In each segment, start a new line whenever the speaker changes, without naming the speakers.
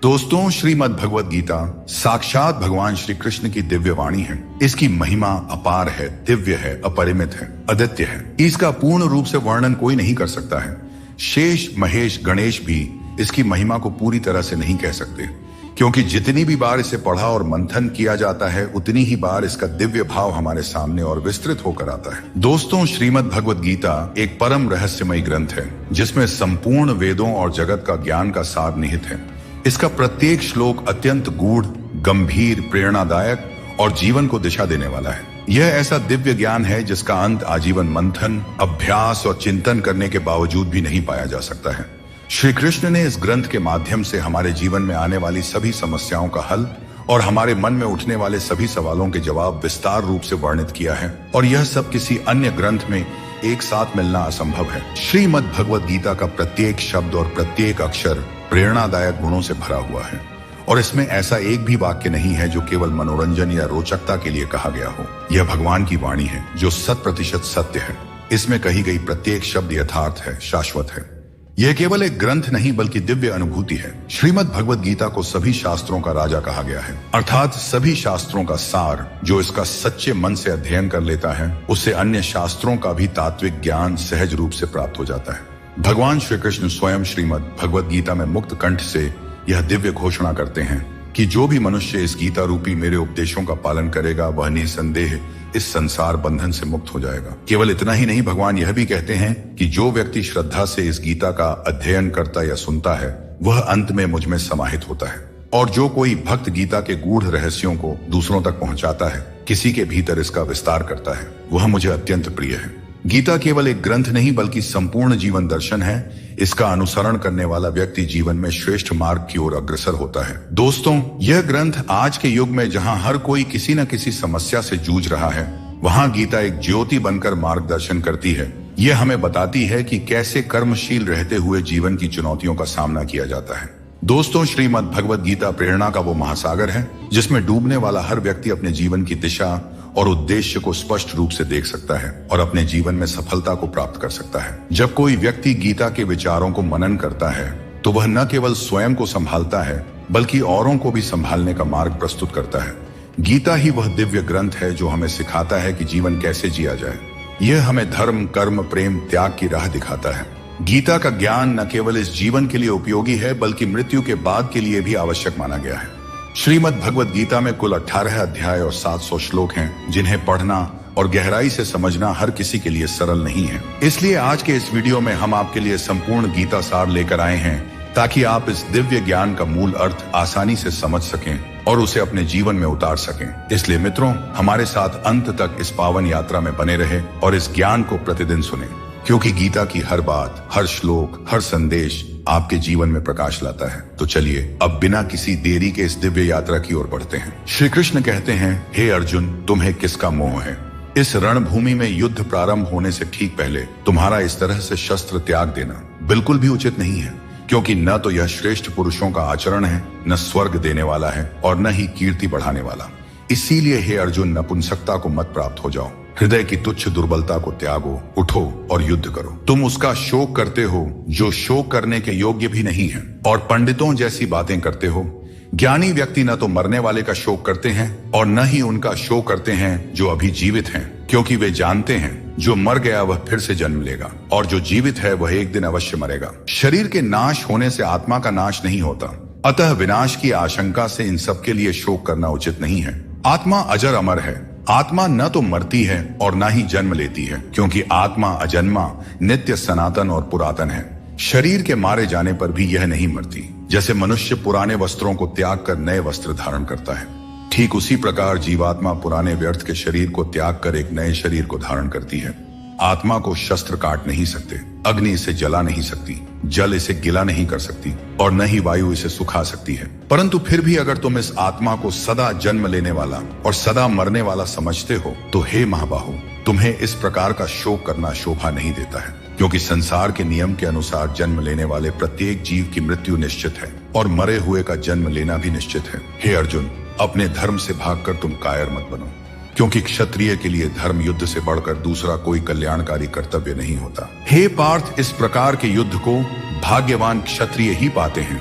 दोस्तों, श्रीमद् भगवद गीता साक्षात भगवान श्री कृष्ण की दिव्य वाणी है। इसकी महिमा अपार है, दिव्य है, अपरिमित है, अद्वितीय है। इसका पूर्ण रूप से वर्णन कोई नहीं कर सकता है। शेष, महेश, गणेश भी इसकी महिमा को पूरी तरह से नहीं कह सकते, क्योंकि जितनी भी बार इसे पढ़ा और मंथन किया जाता है, उतनी ही बार इसका दिव्य भाव हमारे सामने और विस्तृत होकर आता है। दोस्तों, श्रीमद् भगवद गीता एक परम रहस्यमयी ग्रंथ है, जिसमें संपूर्ण वेदों और जगत का ज्ञान का सार निहित है। इसका प्रत्येक श्लोक अत्यंत गूढ़, गंभीर, प्रेरणादायक और जीवन को दिशा देने वाला है। यह ऐसा दिव्य ज्ञान है जिसका अंत आजीवन मंथन, अभ्यास और चिंतन करने के बावजूद भी नहीं पाया जा सकता है। श्री कृष्ण ने इस ग्रंथ के माध्यम से हमारे जीवन में आने वाली सभी समस्याओं का हल और हमारे मन में उठने वाले सभी सवालों के जवाब विस्तार रूप से वर्णित किया है, और यह सब किसी अन्य ग्रंथ में एक साथ मिलना असंभव है। श्रीमद् भगवद गीता का प्रत्येक शब्द और प्रत्येक अक्षर प्रेरणादायक गुणों से भरा हुआ है, और इसमें ऐसा एक भी वाक्य नहीं है जो केवल मनोरंजन या रोचकता के लिए कहा गया हो। यह भगवान की वाणी है जो 100% सत्य है। इसमें कही गई प्रत्येक शब्द यथार्थ है, शाश्वत है। यह केवल एक ग्रंथ नहीं बल्कि दिव्य अनुभूति है। श्रीमद् भगवद गीता को सभी शास्त्रों का राजा कहा गया है, अर्थात सभी शास्त्रों का सार जो इसका सच्चे मन से अध्ययन कर लेता है, उससे अन्य शास्त्रों का भी तात्विक ज्ञान सहज रूप से प्राप्त हो जाता है। भगवान श्री कृष्ण स्वयं श्रीमद् भगवद गीता में मुक्त कंठ से यह दिव्य घोषणा करते हैं कि जो भी मनुष्य इस गीता रूपी मेरे उपदेशों का पालन करेगा, वह निसंदेह इस संसार बंधन से मुक्त हो जाएगा। केवल इतना ही नहीं, भगवान यह भी कहते हैं कि जो व्यक्ति श्रद्धा से इस गीता का अध्ययन करता या सुनता है, वह अंत में मुझ में समाहित होता है। और जो कोई भक्त गीता के गूढ़ रहस्यों को दूसरों तक पहुंचाता है, किसी के भीतर इसका विस्तार करता है, वह मुझे अत्यंत प्रिय है। गीता केवल एक ग्रंथ नहीं बल्कि संपूर्ण जीवन दर्शन है। इसका अनुसरण करने वाला व्यक्ति जीवन में श्रेष्ठ मार्ग की ओर अग्रसर होता है। दोस्तों, यह ग्रंथ आज के युग में जहां हर कोई किसी न किसी समस्या से जूझ रहा है, वहां गीता एक ज्योति बनकर मार्गदर्शन करती है। यह हमें बताती है कि कैसे कर्मशील रहते हुए जीवन की चुनौतियों का सामना किया जाता है। दोस्तों, श्रीमद् भगवद गीता प्रेरणा का वो महासागर है जिसमें डूबने वाला हर व्यक्ति अपने जीवन की दिशा और उद्देश्य को स्पष्ट रूप से देख सकता है और अपने जीवन में सफलता को प्राप्त कर सकता है। जब कोई व्यक्ति गीता के विचारों को मनन करता है, तो वह न केवल स्वयं को संभालता है बल्कि औरों को भी संभालने का मार्ग प्रस्तुत करता है। गीता ही वह दिव्य ग्रंथ है जो हमें सिखाता है कि जीवन कैसे जिया जाए। यह हमें धर्म, कर्म, प्रेम, त्याग की राह दिखाता है। गीता का ज्ञान न केवल इस जीवन के लिए उपयोगी है बल्कि मृत्यु के बाद के लिए भी आवश्यक माना गया है। श्रीमद् भगवद गीता में कुल 18 अध्याय और 700 श्लोक हैं, जिन्हें पढ़ना और गहराई से समझना हर किसी के लिए सरल नहीं है। इसलिए आज के इस वीडियो में हम आपके लिए संपूर्ण गीता सार लेकर आए हैं, ताकि आप इस दिव्य ज्ञान का मूल अर्थ आसानी से समझ सकें और उसे अपने जीवन में उतार सकें। इसलिए मित्रों, हमारे साथ अंत तक इस पावन यात्रा में बने रहे और इस ज्ञान को प्रतिदिन सुने, क्योंकि गीता की हर बात, हर श्लोक, हर संदेश आपके जीवन में प्रकाश लाता है। तो चलिए अब बिना किसी देरी के इस दिव्य यात्रा की ओर बढ़ते हैं। श्री कृष्ण कहते हैं, हे अर्जुन, तुम्हें किसका मोह है? इस रणभूमि में युद्ध प्रारंभ होने से ठीक पहले तुम्हारा इस तरह से शस्त्र त्याग देना बिल्कुल भी उचित नहीं है, क्योंकि न तो यह श्रेष्ठ पुरुषों का आचरण है, न स्वर्ग देने वाला है और न ही कीर्ति बढ़ाने वाला। इसीलिए हे अर्जुन, नपुंसकता को मत प्राप्त हो जाओ। हृदय की तुच्छ दुर्बलता को त्यागो, उठो और युद्ध करो। तुम उसका शोक करते हो जो शोक करने के योग्य भी नहीं है, और पंडितों जैसी बातें करते हो। ज्ञानी व्यक्ति न तो मरने वाले का शोक करते हैं और न ही उनका शोक करते हैं जो अभी जीवित हैं, क्योंकि वे जानते हैं जो मर गया वह फिर से जन्म लेगा, और जो जीवित है वह एक दिन अवश्य मरेगा। शरीर के नाश होने से आत्मा का नाश नहीं होता, अतः विनाश की आशंका से इन सब के लिए शोक करना उचित नहीं है। आत्मा अजर अमर है। आत्मा न तो मरती है और न ही जन्म लेती है, क्योंकि आत्मा अजन्मा, नित्य, सनातन और पुरातन है। शरीर के मारे जाने पर भी यह नहीं मरती। जैसे मनुष्य पुराने वस्त्रों को त्याग कर नए वस्त्र धारण करता है, ठीक उसी प्रकार जीवात्मा पुराने व्यर्थ के शरीर को त्याग कर एक नए शरीर को धारण करती है। आत्मा को शस्त्र काट नहीं सकते, अग्नि इसे जला नहीं सकती, जल इसे गिला नहीं कर सकती और न ही वायु इसे सुखा सकती है। परंतु फिर भी अगर तुम इस आत्मा को सदा जन्म लेने वाला और सदा मरने वाला समझते हो, तो हे महाबाहु, तुम्हें इस प्रकार का शोक करना शोभा नहीं देता है, क्योंकि संसार के नियम के अनुसार जन्म लेने वाले प्रत्येक जीव की मृत्यु निश्चित है और मरे हुए का जन्म लेना भी निश्चित है। हे अर्जुन, अपने धर्म से भागकर तुम कायर मत बनो, क्योंकि क्षत्रिय के लिए धर्म युद्ध से बढ़कर दूसरा कोई कल्याणकारी कर्तव्य नहीं होता। हे पार्थ, इस प्रकार के युद्ध को भाग्यवान क्षत्रिय ही पाते हैं,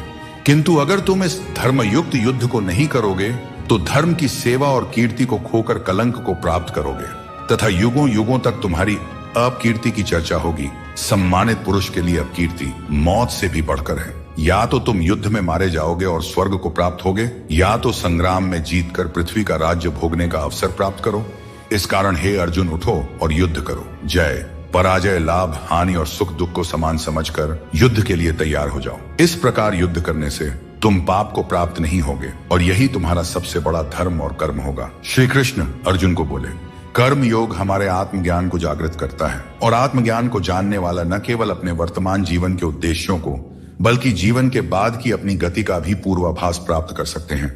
किंतु अगर तुम इस धर्मयुक्त युद्ध को नहीं करोगे तो धर्म की सेवा और कीर्ति को खोकर कलंक को प्राप्त करोगे तथा युगों युगों तक तुम्हारी अपकीर्ति की चर्चा होगी। सम्मानित पुरुष के लिए अपकीर्ति मौत से भी बढ़कर है। या तो तुम युद्ध में मारे जाओगे और स्वर्ग को प्राप्त होगे, या तो संग्राम में जीतकर पृथ्वी का राज्य भोगने का अवसर प्राप्त करो। इस कारण हे अर्जुन, उठो और युद्ध करो। जय पराजय, लाभ हानि और सुख दुख को समान समझकर युद्ध के लिए तैयार हो जाओ। इस प्रकार युद्ध करने से तुम पाप को प्राप्त नहीं होगे और यही तुम्हारा सबसे बड़ा धर्म और कर्म होगा। श्री कृष्ण अर्जुन को बोले, कर्म योग हमारे आत्मज्ञान को जागृत करता है और आत्मज्ञान को जानने वाला न केवल अपने वर्तमान जीवन के उद्देश्यों को बल्कि जीवन के बाद की अपनी गति का भी पूर्वाभास प्राप्त कर सकते हैं।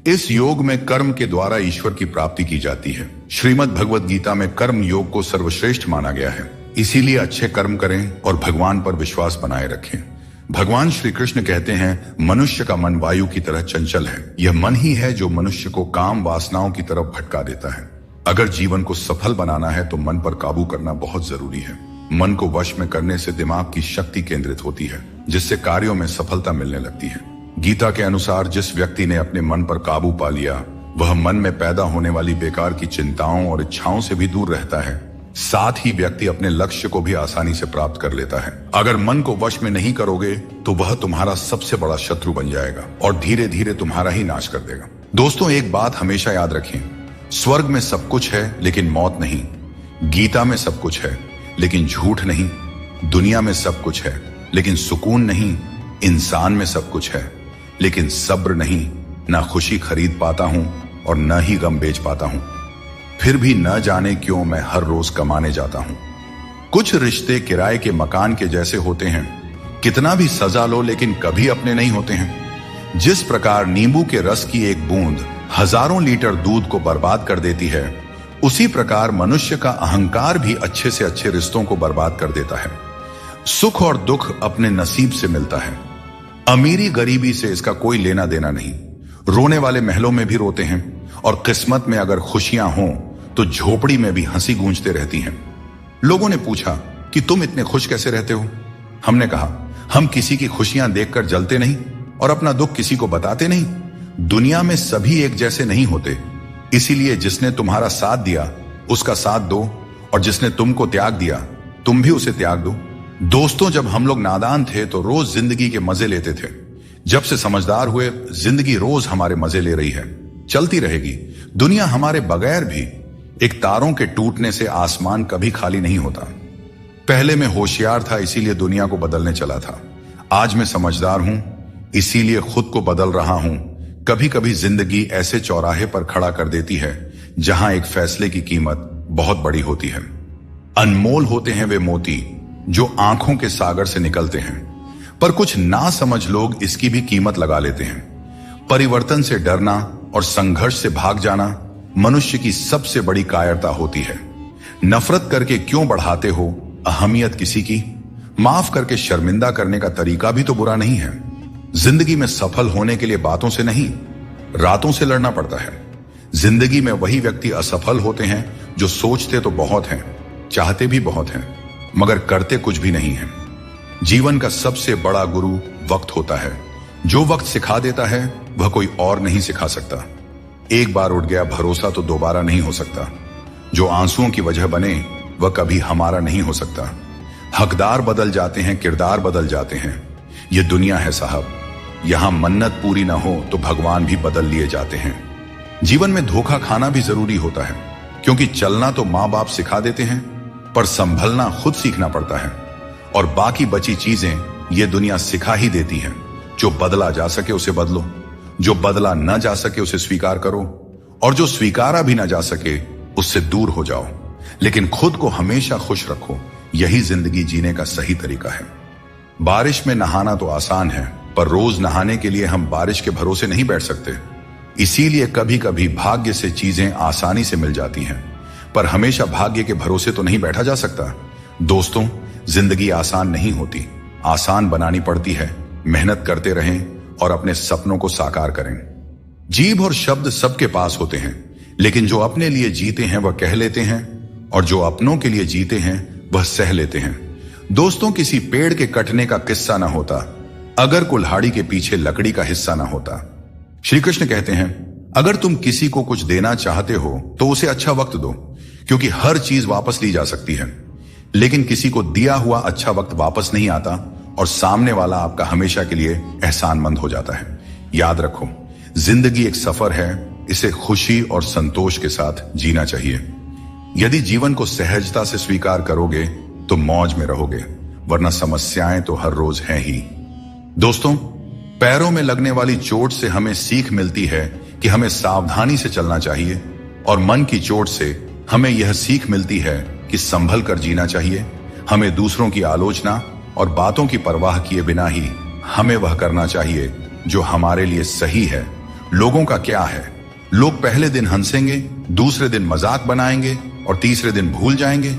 इस योग में कर्म के द्वारा ईश्वर की प्राप्ति की जाती है। श्रीमद् भगवद गीता में कर्म योग को सर्वश्रेष्ठ माना गया है। इसीलिए अच्छे कर्म करें और भगवान पर विश्वास बनाए रखें। भगवान श्री कृष्ण कहते हैं, मनुष्य का मन वायु की तरह चंचल है। यह मन ही है जो मनुष्य को काम वासनाओं की तरफ भटका देता है। अगर जीवन को सफल बनाना है तो मन पर काबू करना बहुत जरूरी है। मन को वश में करने से दिमाग की शक्ति केंद्रित होती है, जिससे कार्यों में सफलता मिलने लगती है। गीता के अनुसार जिस व्यक्ति ने अपने मन पर काबू पा लिया, वह मन में पैदा होने वाली बेकार की चिंताओं और इच्छाओं से भी दूर रहता है। साथ ही व्यक्ति अपने लक्ष्य को भी आसानी से प्राप्त कर लेता है। अगर मन को वश में नहीं करोगे तो वह तुम्हारा सबसे बड़ा शत्रु बन जाएगा और धीरे धीरे तुम्हारा ही नाश कर देगा। दोस्तों, एक बात हमेशा याद रखें, स्वर्ग में सब कुछ है लेकिन मौत नहीं। गीता में सब कुछ है लेकिन झूठ नहीं। दुनिया में सब कुछ है लेकिन सुकून नहीं। इंसान में सब कुछ है लेकिन सब्र नहीं। ना खुशी खरीद पाता हूं और न ही गम बेच पाता हूं। फिर भी न जाने क्यों मैं हर रोज कमाने जाता हूं। कुछ रिश्ते किराए के मकान के जैसे होते हैं, कितना भी सजा लो लेकिन कभी अपने नहीं होते हैं। जिस प्रकार नींबू के रस की एक बूंद हजारों लीटर दूध को बर्बाद कर देती है, उसी प्रकार मनुष्य का अहंकार भी अच्छे से अच्छे रिश्तों को बर्बाद कर देता है। सुख और दुख अपने नसीब से मिलता है। अमीरी गरीबी से इसका कोई लेना देना नहीं। रोने वाले महलों में भी रोते हैं और किस्मत में अगर खुशियां हों तो झोपड़ी में भी हंसी गूंजते रहती हैं। लोगों ने पूछा कि तुम इतने खुश कैसे रहते हो? हमने कहा, हम किसी की खुशियां देखकर जलते नहीं और अपना दुख किसी को बताते नहीं। दुनिया में सभी एक जैसे नहीं होते, इसीलिए जिसने तुम्हारा साथ दिया उसका साथ दो और जिसने तुमको त्याग दिया तुम भी उसे त्याग दो। दोस्तों, जब हम लोग नादान थे तो रोज जिंदगी के मजे लेते थे। जब से समझदार हुए, जिंदगी रोज हमारे मजे ले रही है, चलती रहेगी। दुनिया हमारे बगैर भी एक तारों के टूटने से आसमान कभी खाली नहीं होता। पहले मैं होशियार था, इसीलिए दुनिया को बदलने चला था। आज मैं समझदार हूं, इसीलिए खुद को बदल रहा हूं। कभी कभी जिंदगी ऐसे चौराहे पर खड़ा कर देती है जहां एक फैसले की कीमत बहुत बड़ी होती है। अनमोल होते हैं वे मोती जो आंखों के सागर से निकलते हैं, पर कुछ ना समझ लोग इसकी भी कीमत लगा लेते हैं। परिवर्तन से डरना और संघर्ष से भाग जाना मनुष्य की सबसे बड़ी कायरता होती है। नफरत करके क्यों बढ़ाते हो अहमियत किसी की? माफ करके शर्मिंदा करने का तरीका भी तो बुरा नहीं है। जिंदगी में सफल होने के लिए बातों से नहीं, रातों से लड़ना पड़ता है। जिंदगी में वही व्यक्ति असफल होते हैं जो सोचते तो बहुत हैं, चाहते भी बहुत हैं, मगर करते कुछ भी नहीं है। जीवन का सबसे बड़ा गुरु वक्त होता है। जो वक्त सिखा देता है वह कोई और नहीं सिखा सकता। एक बार उठ गया भरोसा तो दोबारा नहीं हो सकता। जो आंसुओं की वजह बने वह कभी हमारा नहीं हो सकता। हकदार बदल जाते हैं, किरदार बदल जाते हैं। ये दुनिया है साहब, यहां मन्नत पूरी ना हो तो भगवान भी बदल लिए जाते हैं। जीवन में धोखा खाना भी जरूरी होता है, क्योंकि चलना तो माँ बाप सिखा देते हैं, पर संभलना खुद सीखना पड़ता है। और बाकी बची चीजें ये दुनिया सिखा ही देती है। जो बदला जा सके उसे बदलो, जो बदला न जा सके उसे स्वीकार करो, और जो स्वीकारा भी ना जा सके उससे दूर हो जाओ। लेकिन खुद को हमेशा खुश रखो, यही जिंदगी जीने का सही तरीका है। बारिश में नहाना तो आसान है, पर रोज नहाने के लिए हम बारिश के भरोसे नहीं बैठ सकते। इसीलिए कभी कभी भाग्य से चीजें आसानी से मिल जाती हैं, पर हमेशा भाग्य के भरोसे तो नहीं बैठा जा सकता। दोस्तों, जिंदगी आसान नहीं होती, आसान बनानी पड़ती है। मेहनत करते रहें और अपने सपनों को साकार करें। जीभ और शब्द सबके पास होते हैं, लेकिन जो अपने लिए जीते हैं वह कह लेते हैं, और जो अपनों के लिए जीते हैं वह सह लेते हैं। दोस्तों, किसी पेड़ के कटने का किस्सा ना होता अगर कुल्हाड़ी के पीछे लकड़ी का हिस्सा ना होता। श्री कृष्ण कहते हैं, अगर तुम किसी को कुछ देना चाहते हो तो उसे अच्छा वक्त दो, क्योंकि हर चीज वापस ली जा सकती है, लेकिन किसी को दिया हुआ अच्छा वक्त वापस नहीं आता और सामने वाला आपका हमेशा के लिए एहसानमंद हो जाता है। याद रखो, जिंदगी एक सफर है, इसे खुशी और संतोष के साथ जीना चाहिए। यदि जीवन को सहजता से स्वीकार करोगे तो मौज में रहोगे, वरना समस्याएं तो हर रोज हैं ही। दोस्तों, पैरों में लगने वाली चोट से हमें सीख मिलती है कि हमें सावधानी से चलना चाहिए, और मन की चोट से हमें यह सीख मिलती है कि संभल कर जीना चाहिए। हमें दूसरों की आलोचना और बातों की परवाह किए बिना ही हमें वह करना चाहिए जो हमारे लिए सही है। लोगों का क्या है, लोग पहले दिन हंसेंगे, दूसरे दिन मजाक बनाएंगे और तीसरे दिन भूल जाएंगे।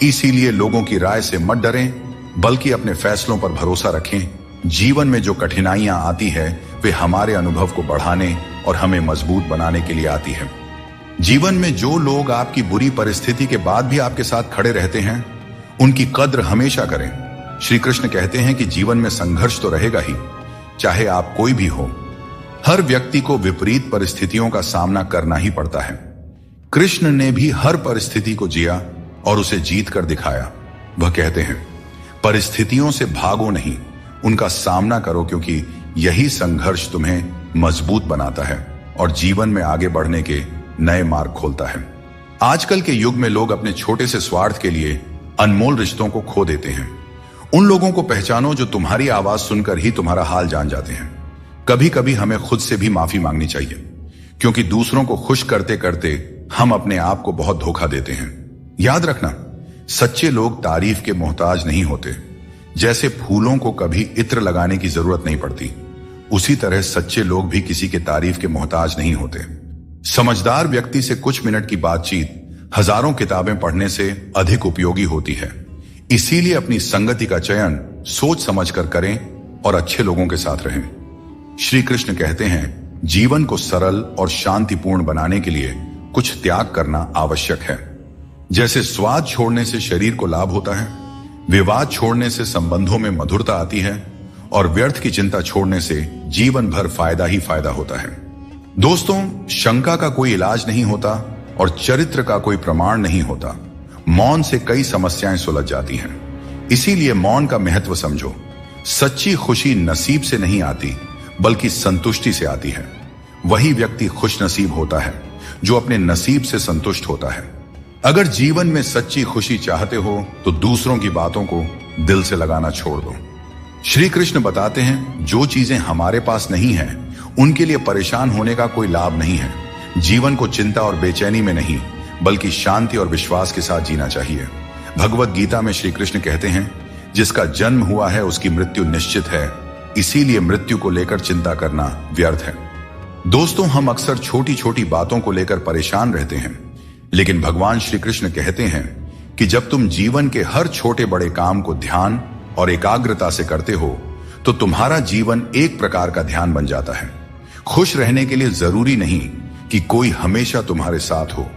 इसीलिए लोगों की राय से मत डरें, बल्कि अपने फैसलों पर भरोसा रखें। जीवन में जो कठिनाइयां आती है वे हमारे अनुभव को बढ़ाने और हमें मजबूत बनाने के लिए आती है। जीवन में जो लोग आपकी बुरी परिस्थिति के बाद भी आपके साथ खड़े रहते हैं, उनकी कद्र हमेशा करें। श्री कृष्ण कहते हैं कि जीवन में संघर्ष तो रहेगा ही, चाहे आप कोई भी हो। हर व्यक्ति को विपरीत परिस्थितियों का सामना करना ही पड़ता है। कृष्ण ने भी हर परिस्थिति को जिया और उसे जीत कर दिखाया। वह कहते हैं, परिस्थितियों से भागो नहीं, उनका सामना करो, क्योंकि यही संघर्ष तुम्हें मजबूत बनाता है और जीवन में आगे बढ़ने के नए मार्ग खोलता है। आजकल के युग में लोग अपने छोटे से स्वार्थ के लिए अनमोल रिश्तों को खो देते हैं। उन लोगों को पहचानो जो तुम्हारी आवाज सुनकर ही तुम्हारा हाल जान जाते हैं। कभी कभी हमें खुद से भी माफी मांगनी चाहिए, क्योंकि दूसरों को खुश करते करते हम अपने आप को बहुत धोखा देते हैं। याद रखना, सच्चे लोग तारीफ के मोहताज नहीं होते। जैसे फूलों को कभी इत्र लगाने की जरूरत नहीं पड़ती, उसी तरह सच्चे लोग भी किसी के तारीफ के मोहताज नहीं होते। समझदार व्यक्ति से कुछ मिनट की बातचीत हजारों किताबें पढ़ने से अधिक उपयोगी होती है। इसीलिए अपनी संगति का चयन सोच समझकर करें और अच्छे लोगों के साथ रहें। श्री कृष्ण कहते हैं, जीवन को सरल और शांतिपूर्ण बनाने के लिए कुछ त्याग करना आवश्यक है। जैसे स्वाद छोड़ने से शरीर को लाभ होता है, विवाद छोड़ने से संबंधों में मधुरता आती है, और व्यर्थ की चिंता छोड़ने से जीवन भर फायदा ही फायदा होता है। दोस्तों, शंका का कोई इलाज नहीं होता और चरित्र का कोई प्रमाण नहीं होता। मौन से कई समस्याएं सुलझ जाती हैं। इसीलिए मौन का महत्व समझो। सच्ची खुशी नसीब से नहीं आती, बल्कि संतुष्टि से आती है। वही व्यक्ति खुशनसीब होता है जो अपने नसीब से संतुष्ट होता है। अगर जीवन में सच्ची खुशी चाहते हो तो दूसरों की बातों को दिल से लगाना छोड़ दो। श्री कृष्ण बताते हैं, जो चीजें हमारे पास नहीं है उनके लिए परेशान होने का कोई लाभ नहीं है। जीवन को चिंता और बेचैनी में नहीं, बल्कि शांति और विश्वास के साथ जीना चाहिए। भगवत गीता में श्री कृष्ण कहते हैं, जिसका जन्म हुआ है उसकी मृत्यु निश्चित है, इसीलिए मृत्यु को लेकर चिंता करना व्यर्थ है। दोस्तों, हम अक्सर छोटी छोटी बातों को लेकर परेशान रहते हैं, लेकिन भगवान श्री कृष्ण कहते हैं कि जब तुम जीवन के हर छोटे बड़े काम को ध्यान और एकाग्रता से करते हो तो तुम्हारा जीवन एक प्रकार का ध्यान बन जाता है। खुश रहने के लिए जरूरी नहीं कि कोई हमेशा तुम्हारे साथ हो।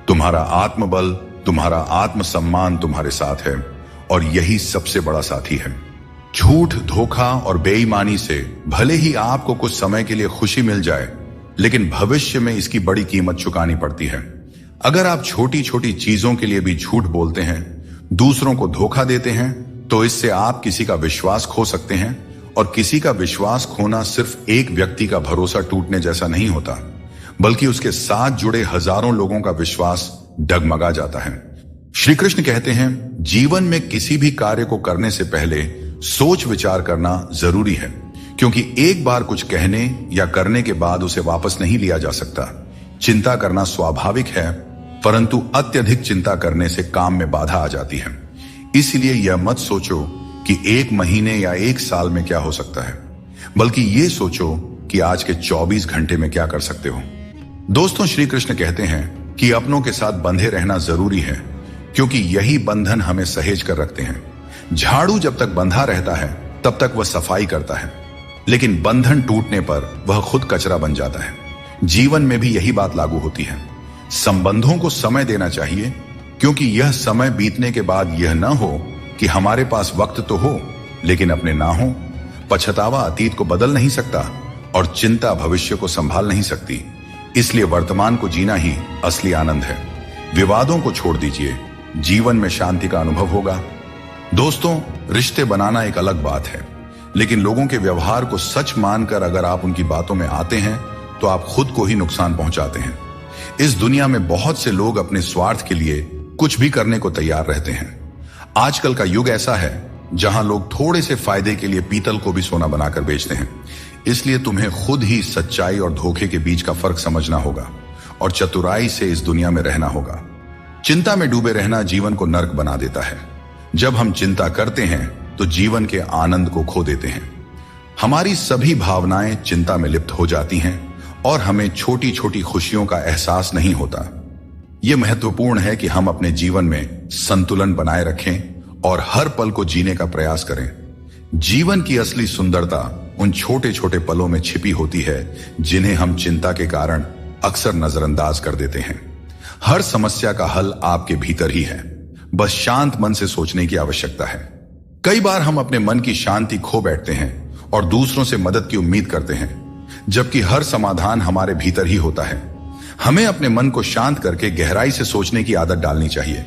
तुम्हारा आत्मबल, तुम्हारा आत्मसम्मान तुम्हारे साथ है, और यही सबसे बड़ा साथी है। झूठ, धोखा और बेईमानी से भले ही आपको कुछ समय के लिए खुशी मिल जाए, लेकिन भविष्य में इसकी बड़ी कीमत चुकानी पड़ती है। अगर आप छोटी छोटी चीजों के लिए भी झूठ बोलते हैं, दूसरों को धोखा देते हैं, तो इससे आप किसी का विश्वास खो सकते हैं, और किसी का विश्वास खोना सिर्फ एक व्यक्ति का भरोसा टूटने जैसा नहीं होता, बल्कि उसके साथ जुड़े हजारों लोगों का विश्वास डगमगा जाता है। श्री कृष्ण कहते हैं, जीवन में किसी भी कार्य को करने से पहले सोच विचार करना जरूरी है, क्योंकि एक बार कुछ कहने या करने के बाद उसे वापस नहीं लिया जा सकता। चिंता करना स्वाभाविक है, परंतु अत्यधिक चिंता करने से काम में बाधा आ जाती है। इसलिए यह मत सोचो कि एक महीने या एक साल में क्या हो सकता है, बल्कि ये सोचो कि आज के 24 घंटे में क्या कर सकते हो। दोस्तों, श्री कृष्ण कहते हैं कि अपनों के साथ बंधे रहना जरूरी है, क्योंकि यही बंधन हमें सहेज कर रखते हैं। झाड़ू जब तक बंधा रहता है तब तक वह सफाई करता है, लेकिन बंधन टूटने पर वह खुद कचरा बन जाता है। जीवन में भी यही बात लागू होती है। संबंधों को समय देना चाहिए, क्योंकि यह समय बीतने के बाद यह न हो कि हमारे पास वक्त तो हो लेकिन अपने ना हो। पछतावा अतीत को बदल नहीं सकता और चिंता भविष्य को संभाल नहीं सकती। इसलिए वर्तमान को जीना ही असली आनंद है। विवादों को छोड़ दीजिए, जीवन में शांति का अनुभव होगा। दोस्तों, रिश्ते बनाना एक अलग बात है, लेकिन लोगों के व्यवहार को सच मानकर अगर आप उनकी बातों में आते हैं तो आप खुद को ही नुकसान पहुंचाते हैं। इस दुनिया में बहुत से लोग अपने स्वार्थ के लिए कुछ भी करने को तैयार रहते हैं। आजकल का युग ऐसा है जहां लोग थोड़े से फायदे के लिए पीतल को भी सोना बनाकर बेचते हैं। इसलिए तुम्हें खुद ही सच्चाई और धोखे के बीच का फर्क समझना होगा और चतुराई से इस दुनिया में रहना होगा। चिंता में डूबे रहना जीवन को नर्क बना देता है। जब हम चिंता करते हैं तो जीवन के आनंद को खो देते हैं। हमारी सभी भावनाएं चिंता में लिप्त हो जाती हैं और हमें छोटी छोटी खुशियों का एहसास नहीं होता। यह महत्वपूर्ण है कि हम अपने जीवन में संतुलन बनाए रखें और हर पल को जीने का प्रयास करें। जीवन की असली सुंदरता उन छोटे छोटे पलों में छिपी होती है जिन्हें हम चिंता के कारण अक्सर नजरअंदाज कर देते हैं। हर समस्या का हल आपके भीतर ही है, बस शांत मन से सोचने की आवश्यकता है। कई बार हम अपने मन की शांति खो बैठते हैं और दूसरों से मदद की उम्मीद करते हैं, जबकि हर समाधान हमारे भीतर ही होता है। हमें अपने मन को शांत करके गहराई से सोचने की आदत डालनी चाहिए।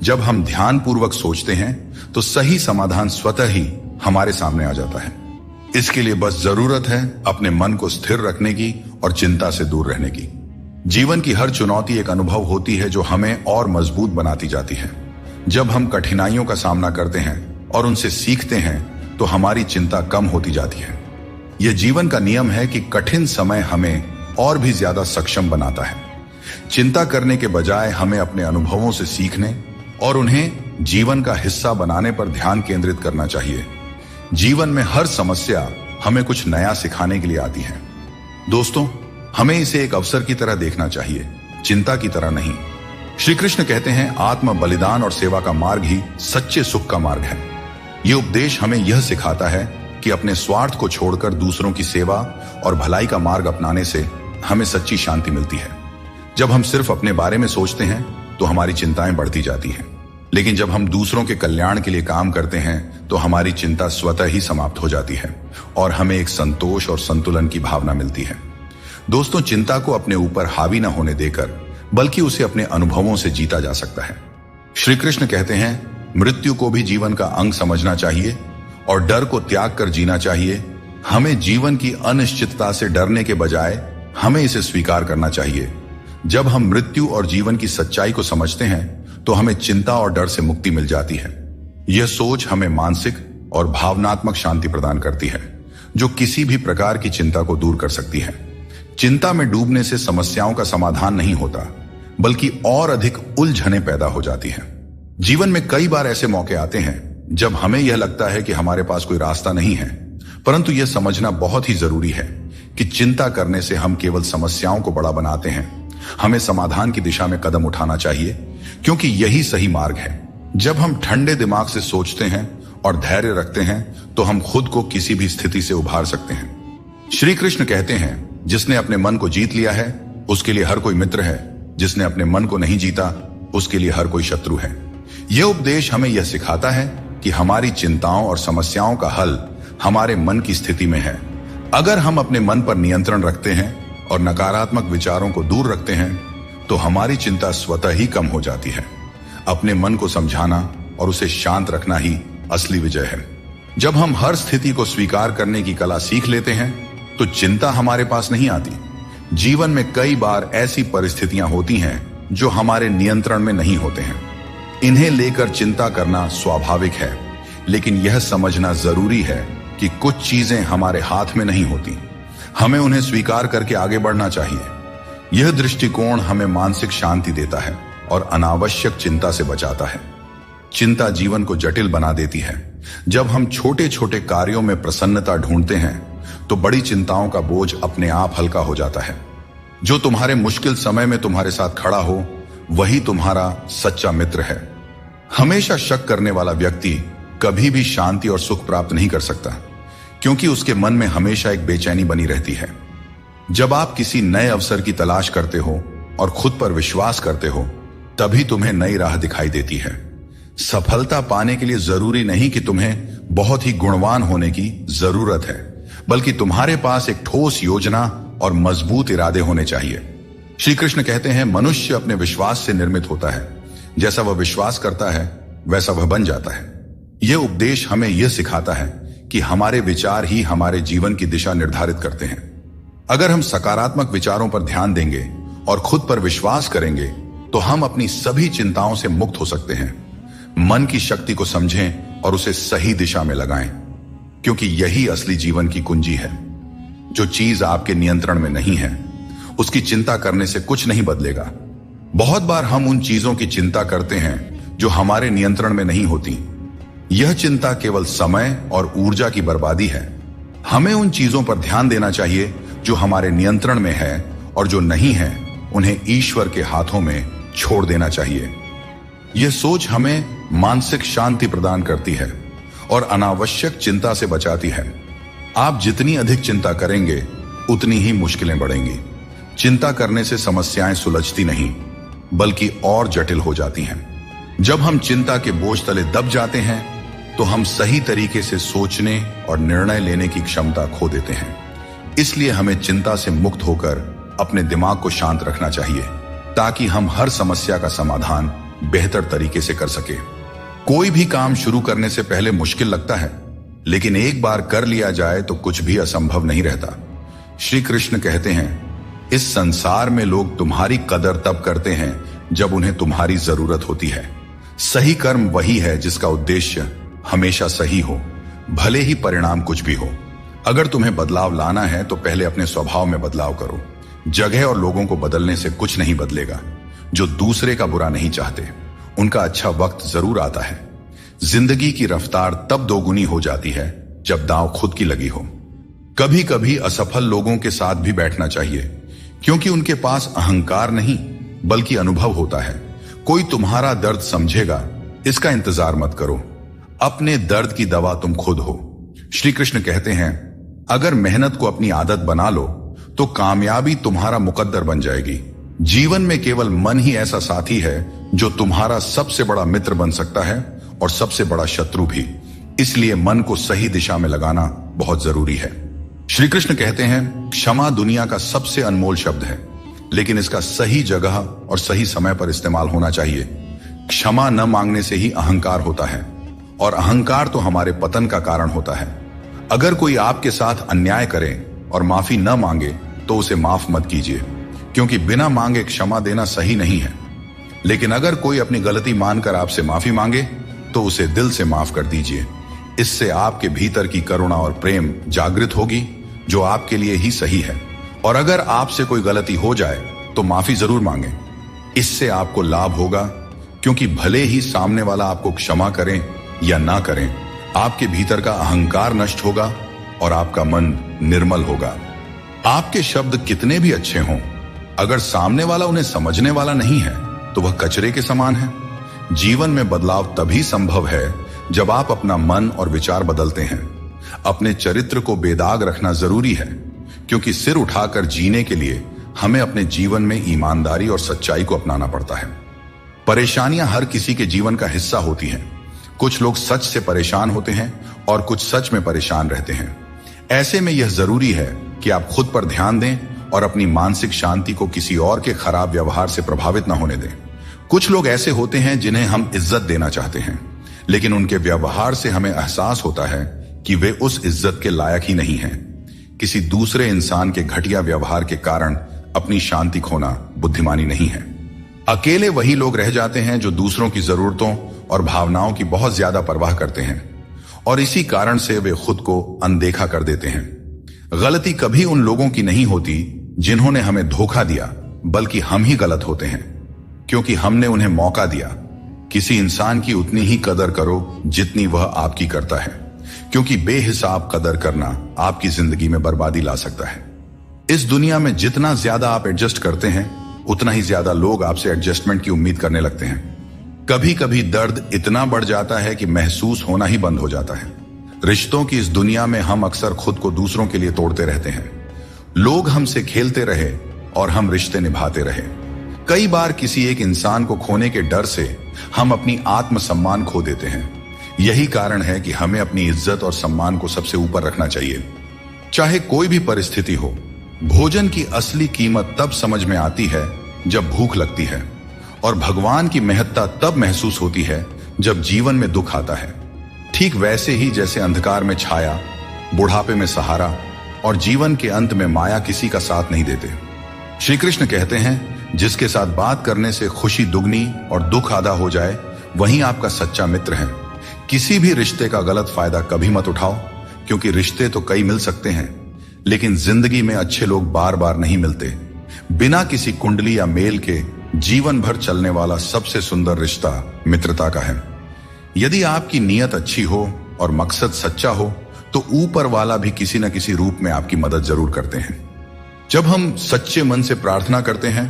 जब हम ध्यानपूर्वक सोचते हैं तो सही समाधान स्वतः ही हमारे सामने आ जाता है। इसके लिए बस जरूरत है अपने मन को स्थिर रखने की और चिंता से दूर रहने की। जीवन की हर चुनौती एक अनुभव होती है जो हमें और मजबूत बनाती जाती है। जब हम कठिनाइयों का सामना करते हैं और उनसे सीखते हैं तो हमारी चिंता कम होती जाती है। यह जीवन का नियम है कि कठिन समय हमें और भी ज्यादा सक्षम बनाता है। चिंता करने के बजाय हमें अपने अनुभवों से सीखने और उन्हें जीवन का हिस्सा बनाने पर ध्यान केंद्रित करना चाहिए। जीवन में हर समस्या हमें कुछ नया सिखाने के लिए आती है। दोस्तों, हमें इसे एक अवसर की तरह देखना चाहिए, चिंता की तरह नहीं। श्री कृष्ण कहते हैं, आत्म बलिदान और सेवा का मार्ग ही सच्चे सुख का मार्ग है। यह उपदेश हमें यह सिखाता है कि अपने स्वार्थ को छोड़कर दूसरों की सेवा और भलाई का मार्ग अपनाने से हमें सच्ची शांति मिलती है। जब हम सिर्फ अपने बारे में सोचते हैं तो हमारी चिंताएं बढ़ती जाती हैं, लेकिन जब हम दूसरों के कल्याण के लिए काम करते हैं तो हमारी चिंता स्वतः ही समाप्त हो जाती है और हमें एक संतोष और संतुलन की भावना मिलती है। दोस्तों, चिंता को अपने ऊपर हावी न होने देकर बल्कि उसे अपने अनुभवों से जीता जा सकता है। श्री कृष्ण कहते हैं, मृत्यु को भी जीवन का अंग समझना चाहिए और डर को त्याग कर जीना चाहिए। हमें जीवन की अनिश्चितता से डरने के बजाय हमें इसे स्वीकार करना चाहिए। जब हम मृत्यु और जीवन की सच्चाई को समझते हैं तो हमें चिंता और डर से मुक्ति मिल जाती है। यह सोच हमें मानसिक और भावनात्मक शांति प्रदान करती है, जो किसी भी प्रकार की चिंता को दूर कर सकती है। चिंता में डूबने से समस्याओं का समाधान नहीं होता, बल्कि और अधिक उलझनें पैदा हो जाती हैं। जीवन में कई बार ऐसे मौके आते हैं जब हमें यह लगता है कि हमारे पास कोई रास्ता नहीं है, परंतु यह समझना बहुत ही जरूरी है कि चिंता करने से हम केवल समस्याओं को बड़ा बनाते हैं। हमें समाधान की दिशा में कदम उठाना चाहिए, क्योंकि यही सही मार्ग है। जब हम ठंडे दिमाग से सोचते हैं और धैर्य रखते हैं तो हम खुद को किसी भी स्थिति से उभार सकते हैं। श्री कृष्ण कहते हैं, जिसने अपने मन को जीत लिया है उसके लिए हर कोई मित्र है, जिसने अपने मन को नहीं जीता उसके लिए हर कोई शत्रु है। यह उपदेश हमें यह सिखाता है कि हमारी चिंताओं और समस्याओं का हल हमारे मन की स्थिति में है। अगर हम अपने मन पर नियंत्रण रखते हैं और नकारात्मक विचारों को दूर रखते हैं तो हमारी चिंता स्वतः ही कम हो जाती है। अपने मन को समझाना और उसे शांत रखना ही असली विजय है। जब हम हर स्थिति को स्वीकार करने की कला सीख लेते हैं तो चिंता हमारे पास नहीं आती। जीवन में कई बार ऐसी परिस्थितियां होती हैं जो हमारे नियंत्रण में नहीं होते हैं। इन्हें लेकर चिंता करना स्वाभाविक है, लेकिन यह समझना जरूरी है कि कुछ चीजें हमारे हाथ में नहीं होती। हमें उन्हें स्वीकार करके आगे बढ़ना चाहिए। यह दृष्टिकोण हमें मानसिक शांति देता है और अनावश्यक चिंता से बचाता है। चिंता जीवन को जटिल बना देती है। जब हम छोटे छोटे कार्यों में प्रसन्नता ढूंढते हैं तो बड़ी चिंताओं का बोझ अपने आप हल्का हो जाता है। जो तुम्हारे मुश्किल समय में तुम्हारे साथ खड़ा हो वही तुम्हारा सच्चा मित्र है। हमेशा शक करने वाला व्यक्ति कभी भी शांति और सुख प्राप्त नहीं कर सकता, क्योंकि उसके मन में हमेशा एक बेचैनी बनी रहती है। जब आप किसी नए अवसर की तलाश करते हो और खुद पर विश्वास करते हो, तभी तुम्हें नई राह दिखाई देती है। सफलता पाने के लिए जरूरी नहीं कि तुम्हें बहुत ही गुणवान होने की जरूरत है, बल्कि तुम्हारे पास एक ठोस योजना और मजबूत इरादे होने चाहिए। श्री कृष्ण कहते हैं, मनुष्य अपने विश्वास से निर्मित होता है। जैसा वह विश्वास करता है वैसा वह बन जाता है। यह उपदेश हमें यह सिखाता है कि हमारे विचार ही हमारे जीवन की दिशा निर्धारित करते हैं। अगर हम सकारात्मक विचारों पर ध्यान देंगे और खुद पर विश्वास करेंगे तो हम अपनी सभी चिंताओं से मुक्त हो सकते हैं। मन की शक्ति को समझें और उसे सही दिशा में लगाएं, क्योंकि यही असली जीवन की कुंजी है। जो चीज आपके नियंत्रण में नहीं है उसकी चिंता करने से कुछ नहीं बदलेगा। बहुत बार हम उन चीजों की चिंता करते हैं जो हमारे नियंत्रण में नहीं होती। यह चिंता केवल समय और ऊर्जा की बर्बादी है। हमें उन चीजों पर ध्यान देना चाहिए जो हमारे नियंत्रण में है, और जो नहीं है उन्हें ईश्वर के हाथों में छोड़ देना चाहिए। यह सोच हमें मानसिक शांति प्रदान करती है और अनावश्यक चिंता से बचाती है। आप जितनी अधिक चिंता करेंगे उतनी ही मुश्किलें बढ़ेंगी। चिंता करने से समस्याएं सुलझती नहीं बल्कि और जटिल हो जाती हैं। जब हम चिंता के बोझ तले दब जाते हैं तो हम सही तरीके से सोचने और निर्णय लेने की क्षमता खो देते हैं। इसलिए हमें चिंता से मुक्त होकर अपने दिमाग को शांत रखना चाहिए, ताकि हम हर समस्या का समाधान बेहतर तरीके से कर सके। कोई भी काम शुरू करने से पहले मुश्किल लगता है, लेकिन एक बार कर लिया जाए तो कुछ भी असंभव नहीं रहता। श्री कृष्ण कहते हैं, इस संसार में लोग तुम्हारी कदर तब करते हैं जब उन्हें तुम्हारी जरूरत होती है। सही कर्म वही है जिसका उद्देश्य हमेशा सही हो, भले ही परिणाम कुछ भी हो। अगर तुम्हें बदलाव लाना है तो पहले अपने स्वभाव में बदलाव करो। जगह और लोगों को बदलने से कुछ नहीं बदलेगा। जो दूसरे का बुरा नहीं चाहते उनका अच्छा वक्त जरूर आता है। जिंदगी की रफ्तार तब दोगुनी हो जाती है जब दांव खुद की लगी हो। कभी कभी असफल लोगों के साथ भी बैठना चाहिए, क्योंकि उनके पास अहंकार नहीं बल्कि अनुभव होता है। कोई तुम्हारा दर्द समझेगा, इसका इंतजार मत करो। अपने दर्द की दवा तुम खुद हो। श्री कृष्ण कहते हैं, अगर मेहनत को अपनी आदत बना लो तो कामयाबी तुम्हारा मुकद्दर बन जाएगी। जीवन में केवल मन ही ऐसा साथी है जो तुम्हारा सबसे बड़ा मित्र बन सकता है और सबसे बड़ा शत्रु भी। इसलिए मन को सही दिशा में लगाना बहुत जरूरी है। श्री कृष्ण कहते हैं, क्षमा दुनिया का सबसे अनमोल शब्द है, लेकिन इसका सही जगह और सही समय पर इस्तेमाल होना चाहिए। क्षमा न मांगने से ही अहंकार होता है, और अहंकार तो हमारे पतन का कारण होता है। अगर कोई आपके साथ अन्याय करे और माफी न मांगे तो उसे माफ मत कीजिए, क्योंकि बिना मांगे क्षमा देना सही नहीं है। लेकिन अगर कोई अपनी गलती मानकर आपसे माफी मांगे तो उसे दिल से माफ कर दीजिए। इससे आपके भीतर की करुणा और प्रेम जागृत होगी, जो आपके लिए ही सही है। और अगर आपसे कोई गलती हो जाए तो माफी जरूर मांगे। इससे आपको लाभ होगा, क्योंकि भले ही सामने वाला आपको क्षमा करें या ना करें, आपके भीतर का अहंकार नष्ट होगा और आपका मन निर्मल होगा। आपके शब्द कितने भी अच्छे हों, अगर सामने वाला उन्हें समझने वाला नहीं है तो वह कचरे के समान है। जीवन में बदलाव तभी संभव है जब आप अपना मन और विचार बदलते हैं। अपने चरित्र को बेदाग रखना जरूरी है, क्योंकि सिर उठाकर जीने के लिए हमें अपने जीवन में ईमानदारी और सच्चाई को अपनाना पड़ता है। परेशानियां हर किसी के जीवन का हिस्सा होती हैं। कुछ लोग सच से परेशान होते हैं और कुछ सच में परेशान रहते हैं। ऐसे में यह जरूरी है कि आप खुद पर ध्यान दें और अपनी मानसिक शांति को किसी और के खराब व्यवहार से प्रभावित न होने दें। कुछ लोग ऐसे होते हैं जिन्हें हम इज्जत देना चाहते हैं, लेकिन उनके व्यवहार से हमें एहसास होता है कि वे उस इज्जत के लायक ही नहीं हैं। किसी दूसरे इंसान के घटिया व्यवहार के कारण अपनी शांति खोना बुद्धिमानी नहीं है। अकेले वही लोग रह जाते हैं जो दूसरों की जरूरतों और भावनाओं की बहुत ज्यादा परवाह करते हैं, और इसी कारण से वे खुद को अनदेखा कर देते हैं। गलती कभी उन लोगों की नहीं होती जिन्होंने हमें धोखा दिया, बल्कि हम ही गलत होते हैं, क्योंकि हमने उन्हें मौका दिया। किसी इंसान की उतनी ही कदर करो जितनी वह आपकी करता है, क्योंकि बेहिसाब कदर करना आपकी जिंदगी में बर्बादी ला सकता है। इस दुनिया में जितना ज्यादा आप एडजस्ट करते हैं, उतना ही ज्यादा लोग आपसे एडजस्टमेंट की उम्मीद करने लगते हैं। कभी कभी दर्द इतना बढ़ जाता है कि महसूस होना ही बंद हो जाता है। रिश्तों की इस दुनिया में हम अक्सर खुद को दूसरों के लिए तोड़ते रहते हैं। लोग हमसे खेलते रहे और हम रिश्ते निभाते रहे। कई बार किसी एक इंसान को खोने के डर से हम अपनी आत्मसम्मान खो देते हैं। यही कारण है कि हमें अपनी इज्जत और सम्मान को सबसे ऊपर रखना चाहिए, चाहे कोई भी परिस्थिति हो। भोजन की असली कीमत तब समझ में आती है जब भूख लगती है, और भगवान की महत्ता तब महसूस होती है जब जीवन में दुख आता है। ठीक वैसे ही जैसे अंधकार में छाया, बुढ़ापे में सहारा और जीवन के अंत में माया किसी का साथ नहीं देते। श्री कृष्ण कहते हैं, जिसके साथ बात करने से खुशी दुगनी और दुख आधा हो जाए, वही आपका सच्चा मित्र है। किसी भी रिश्ते का गलत फायदा कभी मत उठाओ, क्योंकि रिश्ते तो कई मिल सकते हैं, लेकिन जिंदगी में अच्छे लोग बार बार नहीं मिलते। बिना किसी कुंडली या मेल के जीवन भर चलने वाला सबसे सुंदर रिश्ता मित्रता का है। यदि आपकी नीयत अच्छी हो और मकसद सच्चा हो, तो ऊपर वाला भी किसी न किसी रूप में आपकी मदद जरूर करते हैं। जब हम सच्चे मन से प्रार्थना करते हैं,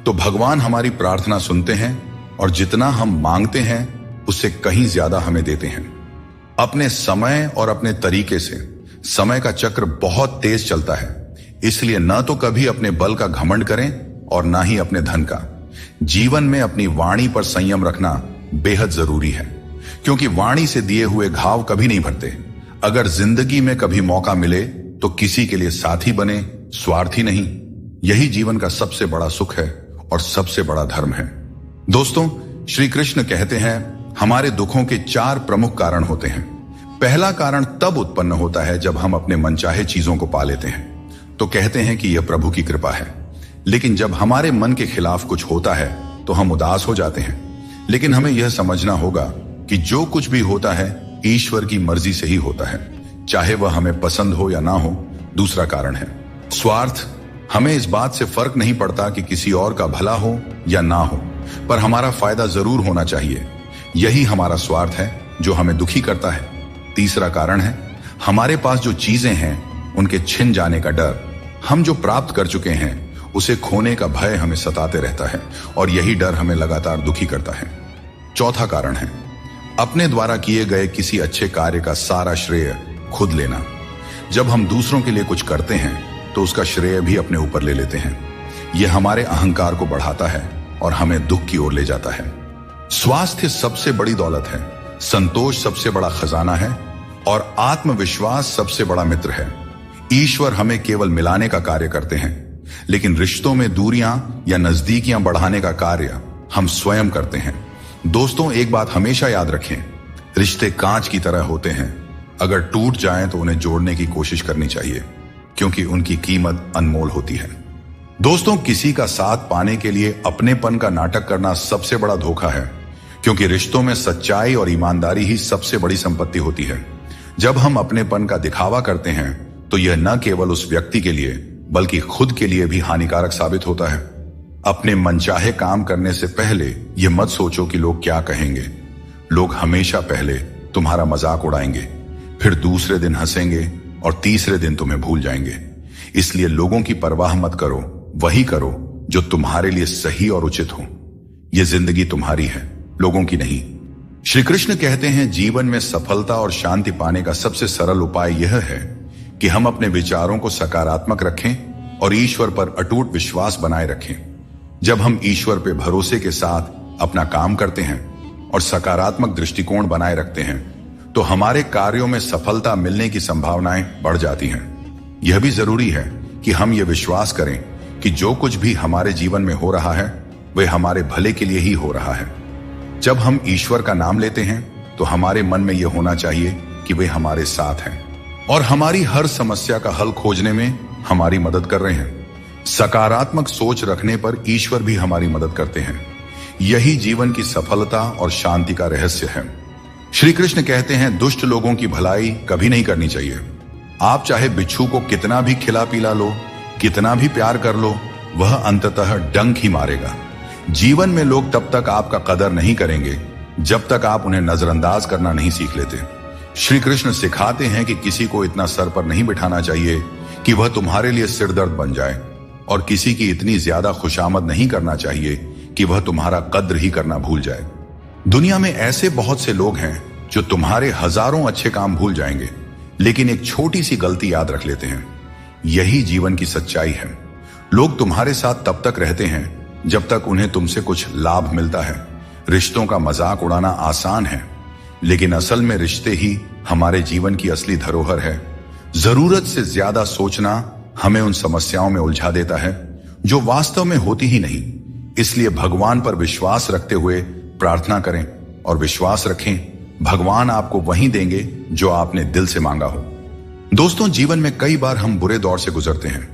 तो भगवान हमारी प्रार्थना सुनते हैं, और जितना हम मांगते हैं उससे कहीं ज्यादा हमें देते हैं। अपने समय और अपने तरीके से समय का चक्र बहुत तेज चलता है, इसलिए न तो कभी अपने बल का घमंड करें और ना ही अपने धन का। जीवन में अपनी वाणी पर संयम रखना बेहद जरूरी है, क्योंकि वाणी से दिए हुए घाव कभी नहीं भरते। अगर जिंदगी में कभी मौका मिले तो किसी के लिए साथी बने, स्वार्थी नहीं। यही जीवन का सबसे बड़ा सुख है और सबसे बड़ा धर्म है। दोस्तों, श्री कृष्ण कहते हैं, हमारे दुखों के 4 प्रमुख कारण होते हैं। पहला कारण तब उत्पन्न होता है जब हम अपने मनचाहे चीजों को पा लेते हैं, तो कहते हैं कि यह प्रभु की कृपा है। लेकिन जब हमारे मन के खिलाफ कुछ होता है तो हम उदास हो जाते हैं। लेकिन हमें यह समझना होगा कि जो कुछ भी होता है ईश्वर की मर्जी से ही होता है, चाहे वह हमें पसंद हो या ना हो। दूसरा कारण है स्वार्थ। हमें इस बात से फर्क नहीं पड़ता कि किसी और का भला हो या ना हो, पर हमारा फायदा जरूर होना चाहिए। यही हमारा स्वार्थ है जो हमें दुखी करता है। तीसरा कारण है हमारे पास जो चीजें हैं उनके छिन जाने का डर। हम जो प्राप्त कर चुके हैं उसे खोने का भय हमें सताते रहता है, और यही डर हमें लगातार दुखी करता है। चौथा कारण है अपने द्वारा किए गए किसी अच्छे कार्य का सारा श्रेय खुद लेना। जब हम दूसरों के लिए कुछ करते हैं तो उसका श्रेय भी अपने ऊपर ले लेते हैं। यह हमारे अहंकार को बढ़ाता है और हमें दुख की ओर ले जाता है। स्वास्थ्य सबसे बड़ी दौलत है, संतोष सबसे बड़ा खजाना है, और आत्मविश्वास सबसे बड़ा मित्र है। ईश्वर हमें केवल मिलाने का कार्य करते हैं, लेकिन रिश्तों में दूरियां या नजदीकियां बढ़ाने का कार्य हम स्वयं करते हैं। दोस्तों, एक बात हमेशा याद रखें, रिश्ते कांच की तरह होते हैं। अगर टूट जाएं तो उन्हें जोड़ने की कोशिश करनी चाहिए, क्योंकि उनकी कीमत अनमोल होती है। दोस्तों, किसी का साथ पाने के लिए अपनेपन का नाटक करना सबसे बड़ा धोखा है, क्योंकि रिश्तों में सच्चाई और ईमानदारी ही सबसे बड़ी संपत्ति होती है। जब हम अपनेपन का दिखावा करते हैं तो यह न केवल उस व्यक्ति के लिए बल्कि खुद के लिए भी हानिकारक साबित होता है। अपने मनचाहे काम करने से पहले यह मत सोचो कि लोग क्या कहेंगे। लोग हमेशा पहले तुम्हारा मजाक उड़ाएंगे, फिर दूसरे दिन हंसेंगे और तीसरे दिन तुम्हें भूल जाएंगे। इसलिए लोगों की परवाह मत करो, वही करो जो तुम्हारे लिए सही और उचित हो। यह जिंदगी तुम्हारी है, लोगों की नहीं। श्री कृष्ण कहते हैं, जीवन में सफलता और शांति पाने का सबसे सरल उपाय यह है कि हम अपने विचारों को सकारात्मक रखें और ईश्वर पर अटूट विश्वास बनाए रखें। जब हम ईश्वर पे भरोसे के साथ अपना काम करते हैं और सकारात्मक दृष्टिकोण बनाए रखते हैं, तो हमारे कार्यों में सफलता मिलने की संभावनाएं बढ़ जाती हैं। यह भी जरूरी है कि हम ये विश्वास करें कि जो कुछ भी हमारे जीवन में हो रहा है वह हमारे भले के लिए ही हो रहा है। जब हम ईश्वर का नाम लेते हैं तो हमारे मन में यह होना चाहिए कि वे हमारे साथ हैं और हमारी हर समस्या का हल खोजने में हमारी मदद कर रहे हैं। सकारात्मक सोच रखने पर ईश्वर भी हमारी मदद करते हैं। यही जीवन की सफलता और शांति का रहस्य है। श्री कृष्ण कहते हैं, दुष्ट लोगों की भलाई कभी नहीं करनी चाहिए। आप चाहे बिच्छू को कितना भी खिला पिला लो, कितना भी प्यार कर लो, वह अंततः डंक ही मारेगा। जीवन में लोग तब तक आपका कदर नहीं करेंगे जब तक आप उन्हें नजरअंदाज करना नहीं सीख लेते। श्री कृष्ण सिखाते हैं कि किसी को इतना सर पर नहीं बिठाना चाहिए कि वह तुम्हारे लिए सिरदर्द बन जाए, और किसी की इतनी ज्यादा खुशामद नहीं करना चाहिए कि वह तुम्हारा कद्र ही करना भूल जाए। दुनिया में ऐसे बहुत से लोग हैं जो तुम्हारे हजारों अच्छे काम भूल जाएंगे, लेकिन एक छोटी सी गलती याद रख लेते हैं। यही जीवन की सच्चाई है। लोग तुम्हारे साथ तब तक रहते हैं जब तक उन्हें तुमसे कुछ लाभ मिलता है। रिश्तों का मजाक उड़ाना आसान है, लेकिन असल में रिश्ते ही हमारे जीवन की असली धरोहर है। जरूरत से ज्यादा सोचना हमें उन समस्याओं में उलझा देता है जो वास्तव में होती ही नहीं। इसलिए भगवान पर विश्वास रखते हुए प्रार्थना करें और विश्वास रखें भगवान आपको वही देंगे जो आपने दिल से मांगा हो। दोस्तों, जीवन में कई बार हम बुरे दौर से गुजरते हैं,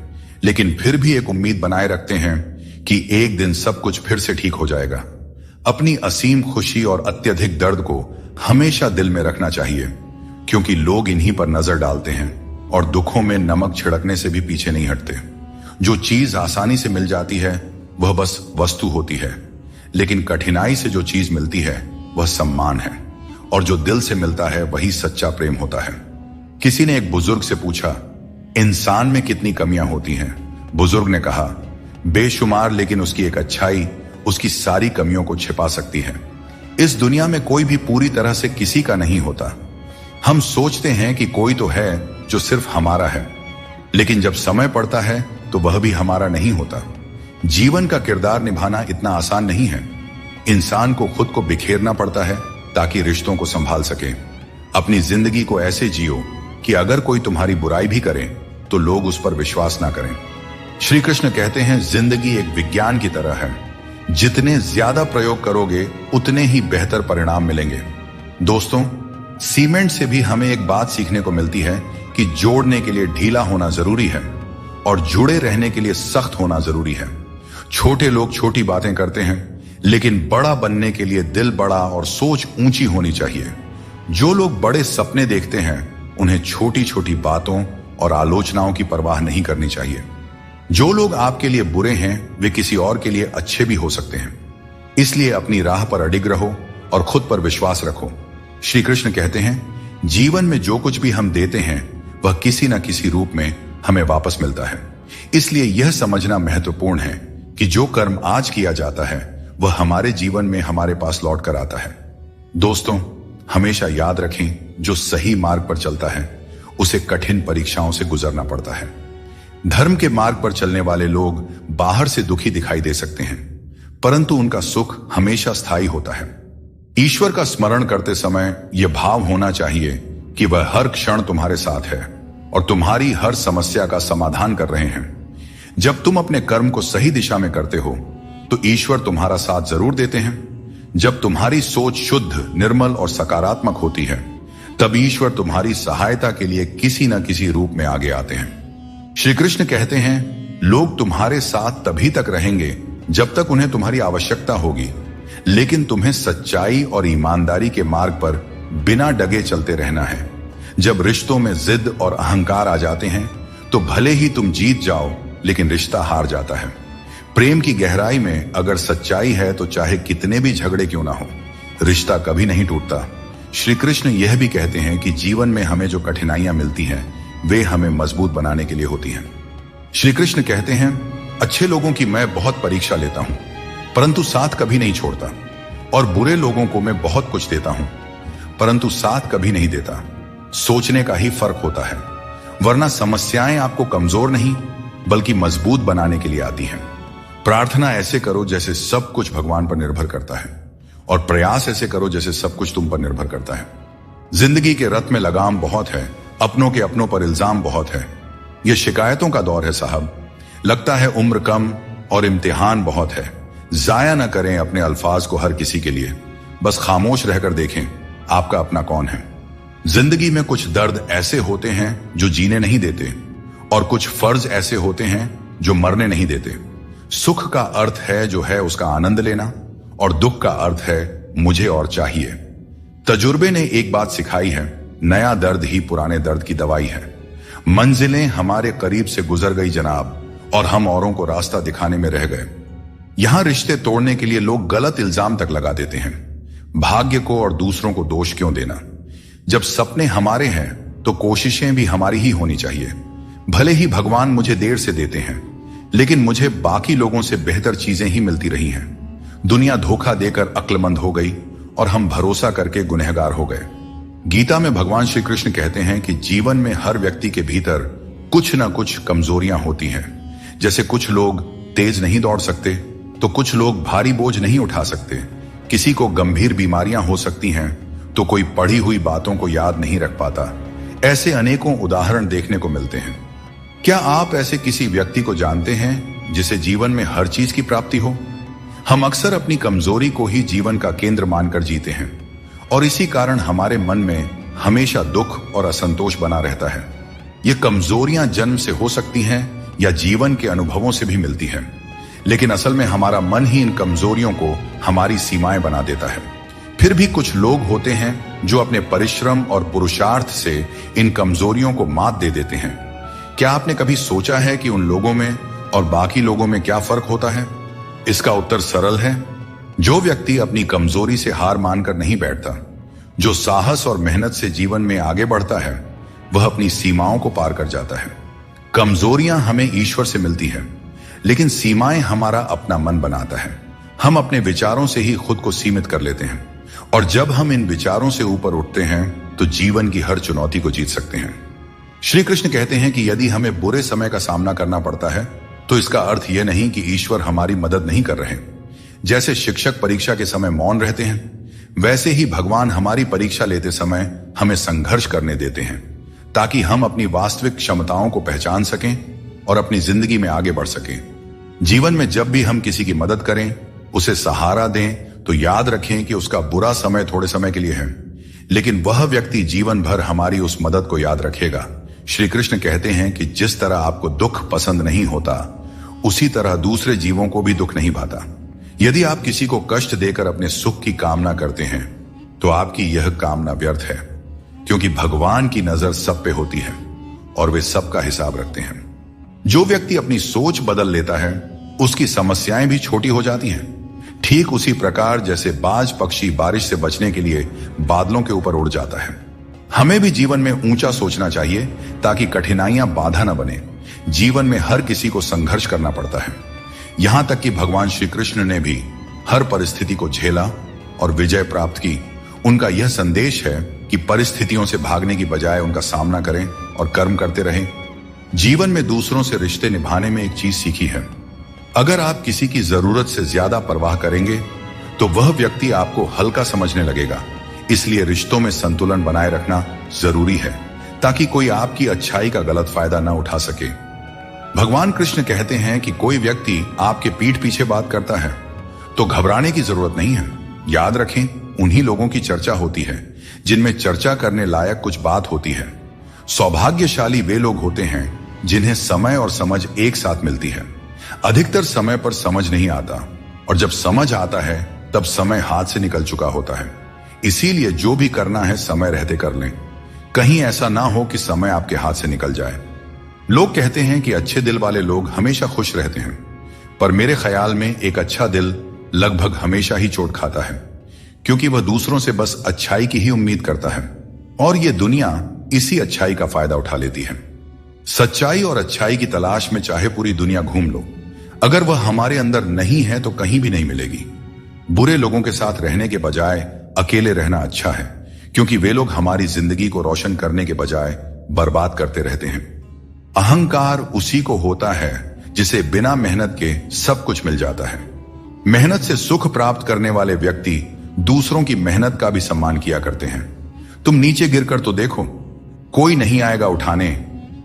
लेकिन फिर भी एक उम्मीद बनाए रखते हैं कि एक दिन सब कुछ फिर से ठीक हो जाएगा। अपनी असीम खुशी और अत्यधिक दर्द को हमेशा दिल में रखना चाहिए, क्योंकि लोग इन्हीं पर नजर डालते हैं और दुखों में नमक छिड़कने से भी पीछे नहीं हटते। जो चीज आसानी से मिल जाती है वह बस वस्तु होती है, लेकिन कठिनाई से जो चीज मिलती है वह सम्मान है, और जो दिल से मिलता है वही सच्चा प्रेम होता है। किसी ने एक बुजुर्ग से पूछा, इंसान में कितनी कमियां होती हैं? बुजुर्ग ने कहा, बेशुमार, लेकिन उसकी एक अच्छाई उसकी सारी कमियों को छिपा सकती है। इस दुनिया में कोई भी पूरी तरह से किसी का नहीं होता। हम सोचते हैं कि कोई तो है जो सिर्फ हमारा है, लेकिन जब समय पड़ता है तो वह भी हमारा नहीं होता। जीवन का किरदार निभाना इतना आसान नहीं है। इंसान को खुद को बिखेरना पड़ता है ताकि रिश्तों को संभाल सके। अपनी जिंदगी को ऐसे जियो कि अगर कोई तुम्हारी बुराई भी करे तो लोग उस पर विश्वास ना करें। श्री कृष्ण कहते हैं, जिंदगी एक विज्ञान की तरह है, जितने ज्यादा प्रयोग करोगे उतने ही बेहतर परिणाम मिलेंगे। दोस्तों, सीमेंट से भी हमें एक बात सीखने को मिलती है कि जोड़ने के लिए ढीला होना जरूरी है और जुड़े रहने के लिए सख्त होना जरूरी है। छोटे लोग छोटी बातें करते हैं, लेकिन बड़ा बनने के लिए दिल बड़ा और सोच ऊंची होनी चाहिए। जो लोग बड़े सपने देखते हैं उन्हें छोटी छोटी बातों और आलोचनाओं की परवाह नहीं करनी चाहिए। जो लोग आपके लिए बुरे हैं वे किसी और के लिए अच्छे भी हो सकते हैं। इसलिए अपनी राह पर अडिग रहो और खुद पर विश्वास रखो। श्री कृष्ण कहते हैं, जीवन में जो कुछ भी हम देते हैं वह किसी न किसी रूप में हमें वापस मिलता है। इसलिए यह समझना महत्वपूर्ण है कि जो कर्म आज किया जाता है वह हमारे जीवन में हमारे पास लौट कर आता है। दोस्तों, हमेशा याद रखें, जो सही मार्ग पर चलता है उसे कठिन परीक्षाओं से गुजरना पड़ता है। धर्म के मार्ग पर चलने वाले लोग बाहर से दुखी दिखाई दे सकते हैं, परंतु उनका सुख हमेशा स्थायी होता है। ईश्वर का स्मरण करते समय यह भाव होना चाहिए कि वह हर क्षण तुम्हारे साथ है और तुम्हारी हर समस्या का समाधान कर रहे हैं। जब तुम अपने कर्म को सही दिशा में करते हो तो ईश्वर तुम्हारा साथ जरूर देते हैं। जब तुम्हारी सोच शुद्ध, निर्मल और सकारात्मक होती है तब ईश्वर तुम्हारी सहायता के लिए किसी न किसी रूप में आगे आते हैं। श्री कृष्ण कहते हैं, लोग तुम्हारे साथ तभी तक रहेंगे जब तक उन्हें तुम्हारी आवश्यकता होगी, लेकिन तुम्हें सच्चाई और ईमानदारी के मार्ग पर बिना डगे चलते रहना है। जब रिश्तों में जिद और अहंकार आ जाते हैं तो भले ही तुम जीत जाओ, लेकिन रिश्ता हार जाता है। प्रेम की गहराई में अगर सच्चाई है तो चाहे कितने भी झगड़े क्यों ना हो, रिश्ता कभी नहीं टूटता। श्री कृष्ण यह भी कहते हैं कि जीवन में हमें जो कठिनाइयां मिलती हैं वे हमें मजबूत बनाने के लिए होती हैं। श्री कृष्ण कहते हैं, अच्छे लोगों की मैं बहुत परीक्षा लेता हूं, परंतु साथ कभी नहीं छोड़ता, और बुरे लोगों को मैं बहुत कुछ देता हूं, परंतु साथ कभी नहीं देता। सोचने का ही फर्क होता है, वरना समस्याएं आपको कमजोर नहीं बल्कि मजबूत बनाने के लिए आती हैं। प्रार्थना ऐसे करो जैसे सब कुछ भगवान पर निर्भर करता है, और प्रयास ऐसे करो जैसे सब कुछ तुम पर निर्भर करता है। जिंदगी के रथ में लगाम बहुत है, अपनों के अपनों पर इल्जाम बहुत है। यह शिकायतों का दौर है साहब। लगता है उम्र कम और इम्तिहान बहुत है। जाया न करें अपने अल्फाज को हर किसी के लिए, बस खामोश रहकर देखें आपका अपना कौन है। जिंदगी में कुछ दर्द ऐसे होते हैं जो जीने नहीं देते, और कुछ फर्ज ऐसे होते हैं जो मरने नहीं देते। सुख का अर्थ है जो है उसका आनंद लेना, और दुख का अर्थ है मुझे और चाहिए। तजुर्बे ने एक बात सिखाई है, नया दर्द ही पुराने दर्द की दवाई है। मंजिलें हमारे करीब से गुजर गई जनाब, और हम औरों को रास्ता दिखाने में रह गए। यहां रिश्ते तोड़ने के लिए लोग गलत इल्जाम तक लगा देते हैं। भाग्य को और दूसरों को दोष क्यों देना? जब सपने हमारे हैं तो कोशिशें भी हमारी ही होनी चाहिए। भले ही भगवान मुझे देर से देते हैं, लेकिन मुझे बाकी लोगों से बेहतर चीजें ही मिलती रही हैं। दुनिया धोखा देकर अक्लमंद हो गई और हम भरोसा करके गुनहगार हो गए। गीता में भगवान श्री कृष्ण कहते हैं कि जीवन में हर व्यक्ति के भीतर कुछ ना कुछ कमजोरियां होती हैं। जैसे कुछ लोग तेज नहीं दौड़ सकते, तो कुछ लोग भारी बोझ नहीं उठा सकते। किसी को गंभीर बीमारियां हो सकती हैं, तो कोई पढ़ी हुई बातों को याद नहीं रख पाता। ऐसे अनेकों उदाहरण देखने को मिलते हैं। क्या आप ऐसे किसी व्यक्ति को जानते हैं जिसे जीवन में हर चीज की प्राप्ति हो? हम अक्सर अपनी कमजोरी को ही जीवन का केंद्र मानकर जीते हैं और इसी कारण हमारे मन में हमेशा दुख और असंतोष बना रहता है। ये कमजोरियां जन्म से हो सकती हैं या जीवन के अनुभवों से भी मिलती हैं, लेकिन असल में हमारा मन ही इन कमजोरियों को हमारी सीमाएं बना देता है। फिर भी कुछ लोग होते हैं जो अपने परिश्रम और पुरुषार्थ से इन कमजोरियों को मात दे देते हैं। क्या आपने कभी सोचा है कि उन लोगों में और बाकी लोगों में क्या फर्क होता है? इसका उत्तर सरल है। जो व्यक्ति अपनी कमजोरी से हार मानकर नहीं बैठता, जो साहस और मेहनत से जीवन में आगे बढ़ता है, वह अपनी सीमाओं को पार कर जाता है। कमजोरियां हमें ईश्वर से मिलती है, लेकिन सीमाएं हमारा अपना मन बनाता है। हम अपने विचारों से ही खुद को सीमित कर लेते हैं और जब हम इन विचारों से ऊपर उठते हैं तो जीवन की हर चुनौती को जीत सकते हैं। श्री कृष्ण कहते हैं कि यदि हमें बुरे समय का सामना करना पड़ता है तो इसका अर्थ यह नहीं कि ईश्वर हमारी मदद नहीं कर रहे। जैसे शिक्षक परीक्षा के समय मौन रहते हैं, वैसे ही भगवान हमारी परीक्षा लेते समय हमें संघर्ष करने देते हैं ताकि हम अपनी वास्तविक क्षमताओं को पहचान सकें और अपनी जिंदगी में आगे बढ़ सकें। जीवन में जब भी हम किसी की मदद करें, उसे सहारा दें, तो याद रखें कि उसका बुरा समय थोड़े समय के लिए है, लेकिन वह व्यक्ति जीवन भर हमारी उस मदद को याद रखेगा। श्री कृष्ण कहते हैं कि जिस तरह आपको दुख पसंद नहीं होता, उसी तरह दूसरे जीवों को भी दुख नहीं भाता। यदि आप किसी को कष्ट देकर अपने सुख की कामना करते हैं तो आपकी यह कामना व्यर्थ है, क्योंकि भगवान की नजर सब पे होती है और वे सबका हिसाब रखते हैं। जो व्यक्ति अपनी सोच बदल लेता है, उसकी समस्याएं भी छोटी हो जाती हैं। ठीक उसी प्रकार जैसे बाज पक्षी बारिश से बचने के लिए बादलों के ऊपर उड़ जाता है। हमें भी जीवन में ऊंचा सोचना चाहिए ताकि कठिनाइयां बाधा न बने। जीवन में हर किसी को संघर्ष करना पड़ता है, यहां तक कि भगवान श्री कृष्ण ने भी हर परिस्थिति को झेला और विजय प्राप्त की। उनका यह संदेश है कि परिस्थितियों से भागने की बजाय उनका सामना करें और कर्म करते रहें। जीवन में दूसरों से रिश्ते निभाने में एक चीज सीखी है, अगर आप किसी की जरूरत से ज्यादा परवाह करेंगे तो वह व्यक्ति आपको हल्का समझने लगेगा। इसलिए रिश्तों में संतुलन बनाए रखना जरूरी है ताकि कोई आपकी अच्छाई का गलत फायदा न उठा सके। भगवान कृष्ण कहते हैं कि कोई व्यक्ति आपके पीठ पीछे बात करता है तो घबराने की जरूरत नहीं है। याद रखें, उन्हीं लोगों की चर्चा होती है जिनमें चर्चा करने लायक कुछ बात होती है। सौभाग्यशाली वे लोग होते हैं जिन्हें समय और समझ एक साथ मिलती है। अधिकतर समय पर समझ नहीं आता और जब समझ आता है तब समय हाथ से निकल चुका होता है। इसीलिए जो भी करना है समय रहते कर लें, कहीं ऐसा ना हो कि समय आपके हाथ से निकल जाए। लोग कहते हैं कि अच्छे दिल वाले लोग हमेशा खुश रहते हैं, पर मेरे ख्याल में एक अच्छा दिल लगभग हमेशा ही चोट खाता है, क्योंकि वह दूसरों से बस अच्छाई की ही उम्मीद करता है और ये दुनिया इसी अच्छाई का फायदा उठा लेती है। सच्चाई और अच्छाई की तलाश में चाहे पूरी दुनिया घूम लो, अगर वह हमारे अंदर नहीं है तो कहीं भी नहीं मिलेगी। बुरे लोगों के साथ रहने के बजाय अकेले रहना अच्छा है, क्योंकि वे लोग हमारी जिंदगी को रोशन करने के बजाय बर्बाद करते रहते हैं। अहंकार उसी को होता है जिसे बिना मेहनत के सब कुछ मिल जाता है। मेहनत से सुख प्राप्त करने वाले व्यक्ति दूसरों की मेहनत का भी सम्मान किया करते हैं। तुम नीचे गिरकर तो देखो, कोई नहीं आएगा उठाने।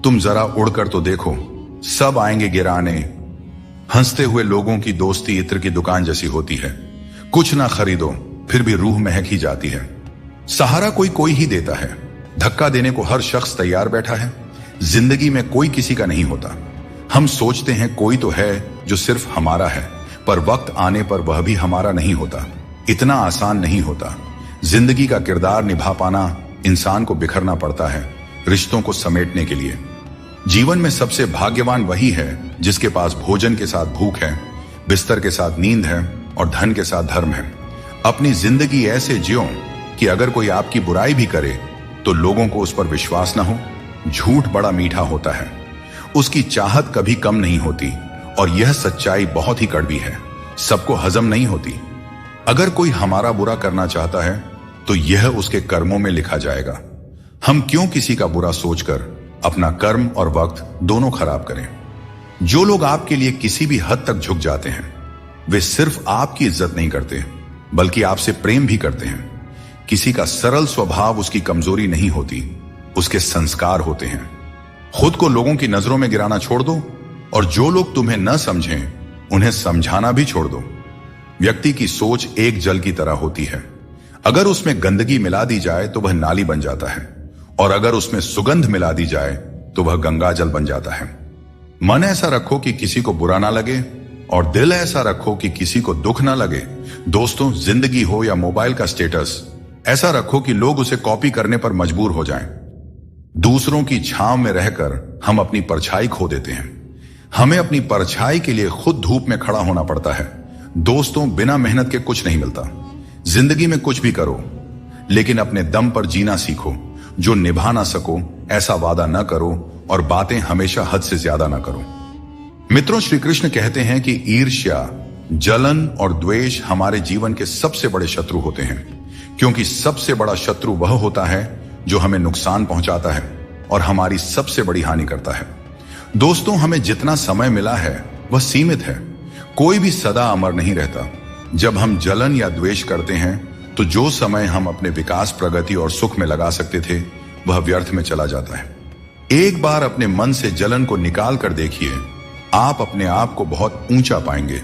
तुम जरा उड़कर तो देखो, सब आएंगे गिराने। हंसते हुए लोगों की दोस्ती इत्र की दुकान जैसी होती है, कुछ ना खरीदो फिर भी रूह महक ही जाती है। सहारा कोई ही देता है, धक्का देने को हर शख्स तैयार बैठा है। जिंदगी में कोई किसी का नहीं होता। हम सोचते हैं कोई तो है जो सिर्फ हमारा है, पर वक्त आने पर वह भी हमारा नहीं होता। इतना आसान नहीं होता। जिंदगी का किरदार निभा पाना इंसान को बिखरना पड़ता है रिश्तों को समेटने के लिए। जीवन में सबसे भाग्यवान वही है जिसके पास भोजन के साथ भूख है, बिस्तर के साथ नींद है और धन के साथ धर्म है। अपनी जिंदगी ऐसे जियो कि अगर कोई आपकी बुराई भी करे तो लोगों को उस पर विश्वास ना हो। झूठ बड़ा मीठा होता है, उसकी चाहत कभी कम नहीं होती और यह सच्चाई बहुत ही कड़वी है, सबको हजम नहीं होती। अगर कोई हमारा बुरा करना चाहता है तो यह उसके कर्मों में लिखा जाएगा। हम क्यों किसी का बुरा सोचकर अपना कर्म और वक्त दोनों खराब करें। जो लोग आपके लिए किसी भी हद तक झुक जाते हैं, वे सिर्फ आपकी इज्जत नहीं करते बल्कि आपसे प्रेम भी करते हैं। किसी का सरल स्वभाव उसकी कमजोरी नहीं होती, उसके संस्कार होते हैं। खुद को लोगों की नजरों में गिराना छोड़ दो और जो लोग तुम्हें न समझें उन्हें समझाना भी छोड़ दो। व्यक्ति की सोच एक जल की तरह होती है। अगर उसमें गंदगी मिला दी जाए तो वह नाली बन जाता है, और अगर उसमें सुगंध मिला दी जाए तो वह गंगा जल बन जाता है। मन ऐसा रखो कि किसी को बुरा ना लगे, और दिल ऐसा रखो कि किसी को दुख ना लगे। दोस्तों, जिंदगी हो या मोबाइल का स्टेटस, ऐसा रखो कि लोग उसे कॉपी करने पर मजबूर हो जाएं। दूसरों की छांव में रहकर हम अपनी परछाई खो देते हैं। हमें अपनी परछाई के लिए खुद धूप में खड़ा होना पड़ता है। दोस्तों, बिना मेहनत के कुछ नहीं मिलता। जिंदगी में कुछ भी करो, लेकिन अपने दम पर जीना सीखो। जो निभा ना सको ऐसा वादा न करो, और बातें हमेशा हद से ज्यादा ना करो। मित्रों, श्री कृष्ण कहते हैं कि ईर्ष्या, जलन और द्वेष हमारे जीवन के सबसे बड़े शत्रु होते हैं, क्योंकि सबसे बड़ा शत्रु वह होता है जो हमें नुकसान पहुंचाता है और हमारी सबसे बड़ी हानि करता है। दोस्तों, हमें जितना समय मिला है वह सीमित है। कोई भी सदा अमर नहीं रहता। जब हम जलन या द्वेष करते हैं तो जो समय हम अपने विकास, प्रगति और सुख में लगा सकते थे वह व्यर्थ में चला जाता है। एक बार अपने मन से जलन को निकाल कर देखिए, आप अपने आप को बहुत ऊंचा पाएंगे।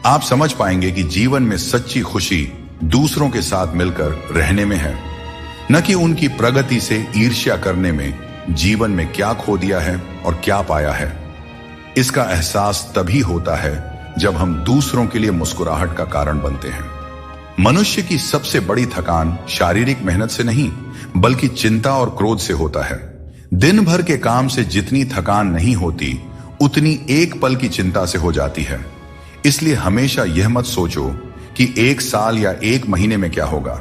आप समझ पाएंगे कि जीवन में सच्ची खुशी दूसरों के साथ मिलकर रहने में है, न कि उनकी प्रगति से ईर्ष्या करने में। जीवन में क्या खो दिया है और क्या पाया है, इसका एहसास तभी होता है जब हम दूसरों के लिए मुस्कुराहट का कारण बनते हैं। मनुष्य की सबसे बड़ी थकान शारीरिक मेहनत से नहीं, बल्कि चिंता और क्रोध से होता है। दिन भर के काम से जितनी थकान नहीं होती, उतनी एक पल की चिंता से हो जाती है। इसलिए हमेशा यह मत सोचो कि एक साल या एक महीने में क्या होगा,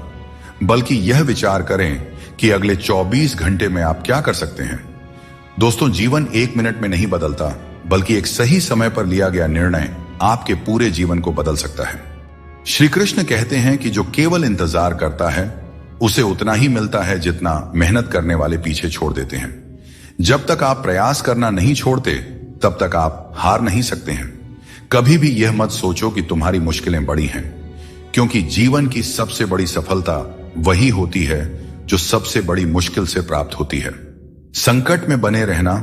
बल्कि यह विचार करें कि अगले 24 घंटे में आप क्या कर सकते हैं। दोस्तों, जीवन एक मिनट में नहीं बदलता, बल्कि एक सही समय पर लिया गया निर्णय आपके पूरे जीवन को बदल सकता है। श्री कृष्ण कहते हैं कि जो केवल इंतजार करता है उसे उतना ही मिलता है जितना मेहनत करने वाले पीछे छोड़ देते हैं। जब तक आप प्रयास करना नहीं छोड़ते, तब तक आप हार नहीं सकते हैं। कभी भी यह मत सोचो कि तुम्हारी मुश्किलें बड़ी हैं, क्योंकि जीवन की सबसे बड़ी सफलता वही होती है जो सबसे बड़ी मुश्किल से प्राप्त होती है। संकट में बने रहना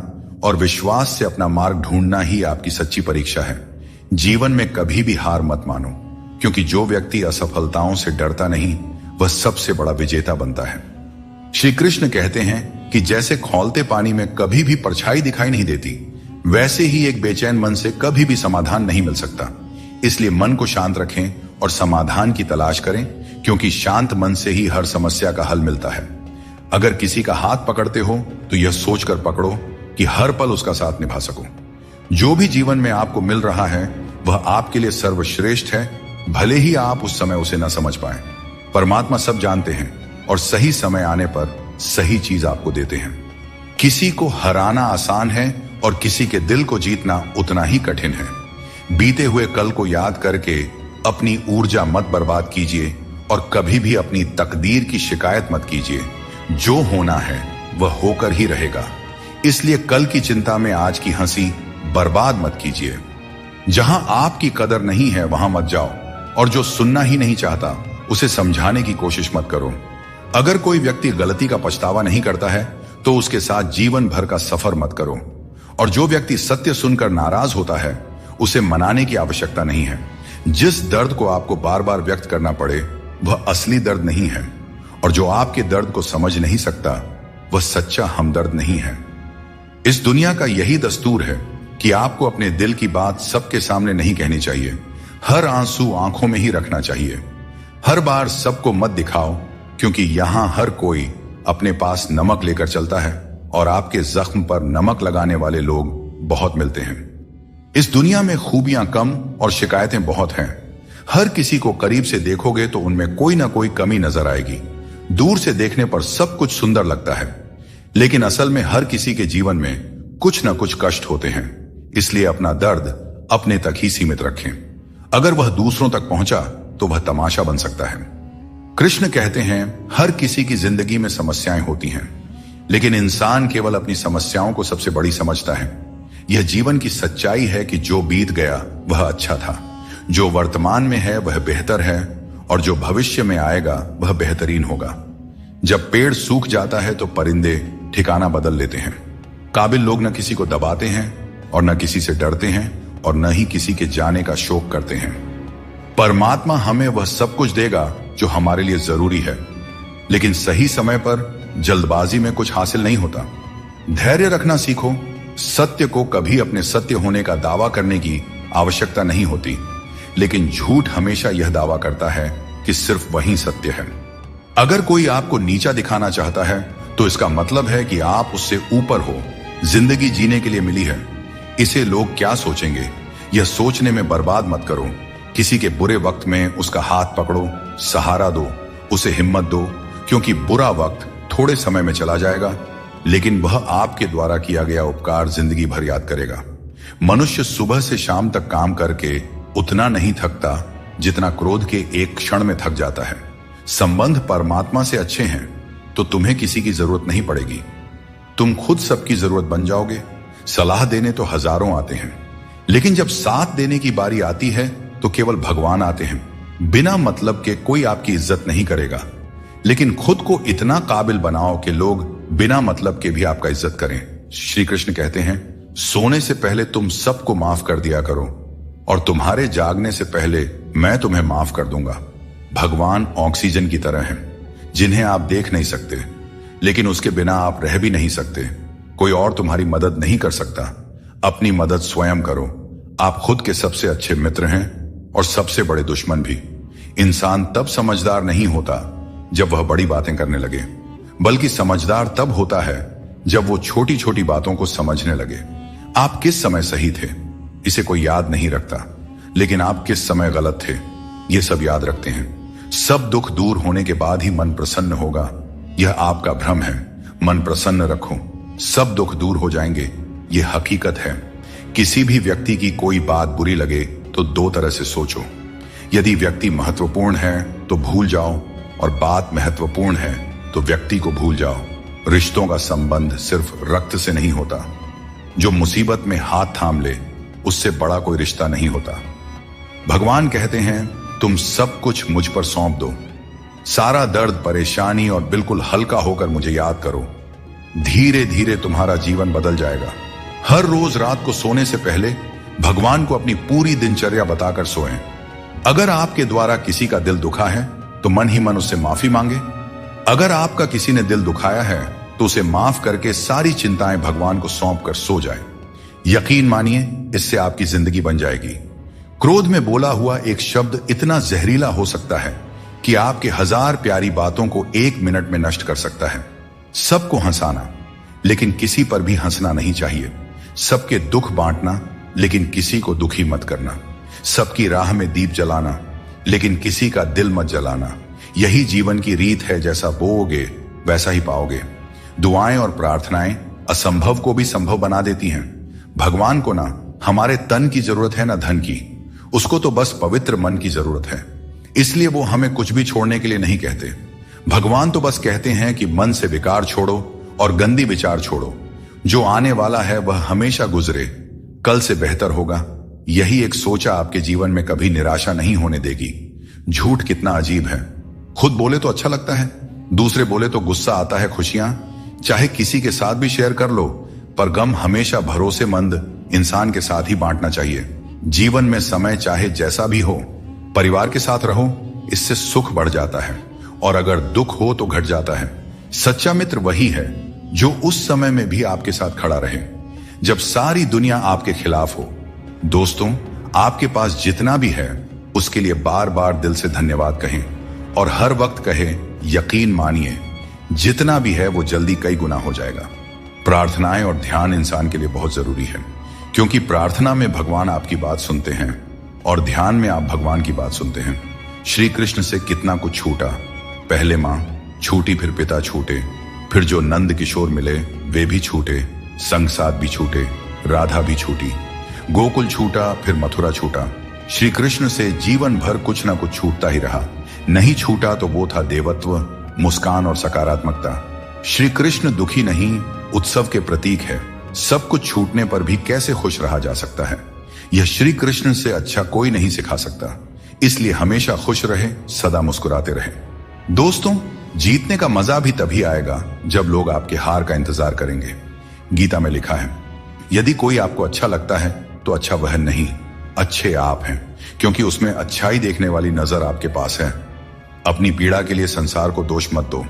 और विश्वास से अपना मार्ग ढूंढना ही आपकी सच्ची परीक्षा है। जीवन में कभी भी हार मत मानो, क्योंकि जो व्यक्ति असफलताओं से डरता नहीं, वह सबसे बड़ा विजेता बनता है। श्री कृष्ण कहते हैं कि जैसे खौलते पानी में कभी भी परछाई दिखाई नहीं देती, वैसे ही एक बेचैन मन से कभी भी समाधान नहीं मिल सकता। इसलिए मन को शांत रखें और समाधान की तलाश करें, क्योंकि शांत मन से ही हर समस्या का हल मिलता है। अगर किसी का हाथ पकड़ते हो तो यह सोचकर पकड़ो कि हर पल उसका साथ निभा सको। जो भी जीवन में आपको मिल रहा है वह आपके लिए सर्वश्रेष्ठ है, भले ही आप उस समय उसे न समझ पाए। परमात्मा सब जानते हैं और सही समय आने पर सही चीज आपको देते हैं। किसी को हराना आसान है और किसी के दिल को जीतना उतना ही कठिन है। बीते हुए कल को याद करके अपनी ऊर्जा मत बर्बाद कीजिए और कभी भी अपनी तकदीर की शिकायत मत कीजिए। जो होना है वह होकर ही रहेगा। इसलिए कल की चिंता में आज की हंसी बर्बाद मत कीजिए। जहां आपकी कदर नहीं है वहां मत जाओ, और जो सुनना ही नहीं चाहता उसे समझाने की कोशिश मत करो। अगर कोई व्यक्ति गलती का पछतावा नहीं करता है तो उसके साथ जीवन भर का सफर मत करो, और जो व्यक्ति सत्य सुनकर नाराज होता है उसे मनाने की आवश्यकता नहीं है। जिस दर्द को आपको बार बार व्यक्त करना पड़े वह असली दर्द नहीं है, और जो आपके दर्द को समझ नहीं सकता वह सच्चा हमदर्द नहीं है। इस दुनिया का यही दस्तूर है कि आपको अपने दिल की बात सबके सामने नहीं कहनी चाहिए। हर आंसू आंखों में ही रखना चाहिए। हर बार सबको मत दिखाओ, क्योंकि यहां हर कोई अपने पास नमक लेकर चलता है और आपके जख्म पर नमक लगाने वाले लोग बहुत मिलते हैं। इस दुनिया में खूबियां कम और शिकायतें बहुत हैं। हर किसी को करीब से देखोगे तो उनमें कोई ना कोई कमी नजर आएगी। दूर से देखने पर सब कुछ सुंदर लगता है, लेकिन असल में हर किसी के जीवन में कुछ ना कुछ कष्ट होते हैं। इसलिए अपना दर्द अपने तक ही सीमित रखें। अगर वह दूसरों तक पहुंचा तो वह तमाशा बन सकता है। कृष्ण कहते हैं हर किसी की जिंदगी में समस्याएं होती हैं, लेकिन इंसान केवल अपनी समस्याओं को सबसे बड़ी समझता है। यह जीवन की सच्चाई है कि जो बीत गया वह अच्छा था, जो वर्तमान में है वह बेहतर है, और जो भविष्य में आएगा वह बेहतरीन होगा। जब पेड़ सूख जाता है तो परिंदे ठिकाना बदल लेते हैं। काबिल लोग न किसी को दबाते हैं और न किसी से डरते हैं और न ही किसी के जाने का शोक करते हैं। परमात्मा हमें वह सब कुछ देगा जो हमारे लिए जरूरी है, लेकिन सही समय पर जल्दबाजी में कुछ हासिल नहीं होता। धैर्य रखना सीखो। सत्य को कभी अपने सत्य होने का दावा करने की आवश्यकता नहीं होती, लेकिन झूठ हमेशा यह दावा करता है कि सिर्फ वही सत्य है। अगर कोई आपको नीचा दिखाना चाहता है तो इसका मतलब है कि आप उससे ऊपर हो। जिंदगी जीने के लिए मिली है, इसे लोग क्या सोचेंगे यह सोचने में बर्बाद मत करो। किसी के बुरे वक्त में उसका हाथ पकड़ो, सहारा दो, उसे हिम्मत दो, क्योंकि बुरा वक्त थोड़े समय में चला जाएगा, लेकिन वह आपके द्वारा किया गया उपकार जिंदगी भर याद करेगा। मनुष्य सुबह से शाम तक काम करके उतना नहीं थकता जितना क्रोध के एक क्षण में थक जाता है। संबंध परमात्मा से अच्छे हैं तो तुम्हें किसी की जरूरत नहीं पड़ेगी। तुम खुद सबकी जरूरत बन जाओगे। सलाह देने तो हजारों आते हैं, लेकिन जब साथ देने की बारी आती है तो केवल भगवान आते हैं। बिना मतलब के कोई आपकी इज्जत नहीं करेगा, लेकिन खुद को इतना काबिल बनाओ कि लोग बिना मतलब के भी आपका इज्जत करें। श्री कृष्ण कहते हैं, सोने से पहले तुम सबको माफ कर दिया करो और तुम्हारे जागने से पहले मैं तुम्हें माफ कर दूंगा। भगवान ऑक्सीजन की तरह हैं, जिन्हें आप देख नहीं सकते, लेकिन उसके बिना आप रह भी नहीं सकते। कोई और तुम्हारी मदद नहीं कर सकता। अपनी मदद स्वयं करो। आप खुद के सबसे अच्छे मित्र हैं और सबसे बड़े दुश्मन भी। इंसान तब समझदार नहीं होता जब वह बड़ी बातें करने लगे, बल्कि समझदार तब होता है जब वो छोटी छोटी बातों को समझने लगे। आप किस समय सही थे इसे कोई याद नहीं रखता, लेकिन आप किस समय गलत थे ये सब याद रखते हैं। सब दुख दूर होने के बाद ही मन प्रसन्न होगा, यह आपका भ्रम है। मन प्रसन्न रखो, सब दुख दूर हो जाएंगे, यह हकीकत है। किसी भी व्यक्ति की कोई बात बुरी लगे तो दो तरह से सोचो। यदि व्यक्ति महत्वपूर्ण है तो भूल जाओ, और बात महत्वपूर्ण है तो व्यक्ति को भूल जाओ। रिश्तों का संबंध सिर्फ रक्त से नहीं होता। जो मुसीबत में हाथ थाम ले उससे बड़ा कोई रिश्ता नहीं होता। भगवान कहते हैं, तुम सब कुछ मुझ पर सौंप दो। सारा दर्द, परेशानी और बिल्कुल हल्का होकर मुझे याद करो। धीरे धीरे तुम्हारा जीवन बदल जाएगा। हर रोज रात को सोने से पहले भगवान को अपनी पूरी दिनचर्या बताकर सोएं। अगर आपके द्वारा किसी का दिल दुखा है तो मन ही मन उससे माफी मांगे। अगर आपका किसी ने दिल दुखाया है तो उसे माफ करके सारी चिंताएं भगवान को सौंप कर सो जाए। यकीन मानिए, इससे आपकी जिंदगी बन जाएगी। क्रोध में बोला हुआ एक शब्द इतना जहरीला हो सकता है कि आपके 1000 प्यारी बातों को 1 मिनट में नष्ट कर सकता है। सबको हंसाना, लेकिन किसी पर भी हंसना नहीं चाहिए। सबके दुख बांटना, लेकिन किसी को दुखी मत करना। सबकी राह में दीप जलाना, लेकिन किसी का दिल मत जलाना। यही जीवन की रीत है, जैसा बोओगे वैसा ही पाओगे। दुआएं और प्रार्थनाएं असंभव को भी संभव बना देती हैं। भगवान को ना हमारे तन की जरूरत है ना धन की, उसको तो बस पवित्र मन की जरूरत है। इसलिए वो हमें कुछ भी छोड़ने के लिए नहीं कहते। भगवान तो बस कहते हैं कि मन से विकार छोड़ो और गंदी विचार छोड़ो। जो आने वाला है वह हमेशा गुजरे, कल से बेहतर होगा। यही एक सोचा आपके जीवन में कभी निराशा नहीं होने देगी। झूठ कितना अजीब है। खुद बोले तो अच्छा लगता है, दूसरे बोले तो गुस्सा आता है। खुशियां चाहे किसी के साथ भी शेयर कर लो, पर गम हमेशा भरोसेमंद इंसान के साथ ही बांटना चाहिए। जीवन में समय चाहे जैसा भी हो, परिवार के साथ रहो, इससे सुख बढ़ जाता है, और अगर दुख हो तो घट जाता है। सच्चा मित्र वही है जो उस समय में भी आपके साथ खड़ा रहे जब सारी दुनिया आपके खिलाफ हो। दोस्तों, आपके पास जितना भी है उसके लिए बार बार दिल से धन्यवाद कहें, और हर वक्त कहें, यकीन मानिए जितना भी है वो जल्दी कई गुना हो जाएगा। प्रार्थनाएं और ध्यान इंसान के लिए बहुत जरूरी है, क्योंकि प्रार्थना में भगवान आपकी बात सुनते हैं और ध्यान में आप भगवान की बात सुनते हैं। श्री कृष्ण से कितना कुछ छूटा। पहले मां छूटी, फिर पिता छूटे, फिर जो नंद किशोर मिले वे भी छूटे, संग साथ भी छूटे, राधा भी छूटी। गोकुल छूटा, फिर मथुरा छूटा। श्री कृष्ण से जीवन भर कुछ ना कुछ छूटता ही रहा। नहीं छूटा तो वो था देवत्व, मुस्कान और सकारात्मकता। श्री कृष्ण दुखी नहीं, उत्सव के प्रतीक है। सब कुछ छूटने पर भी कैसे खुश रहा जा सकता है, यह श्री कृष्ण से अच्छा कोई नहीं सिखा सकता। इसलिए हमेशा खुश रहे, सदा मुस्कुराते रहे। दोस्तों, जीतने का मजा भी तभी आएगा जब लोग आपके हार का इंतजार करेंगे। गीता में लिखा है, यदि कोई आपको अच्छा लगता है तो अच्छा वह नहीं, अच्छे आप हैं, क्योंकि उसमें अच्छाई देखने वाली नजर आपके पास है। अपनी पीड़ा के लिए संसार को दोष मत दो।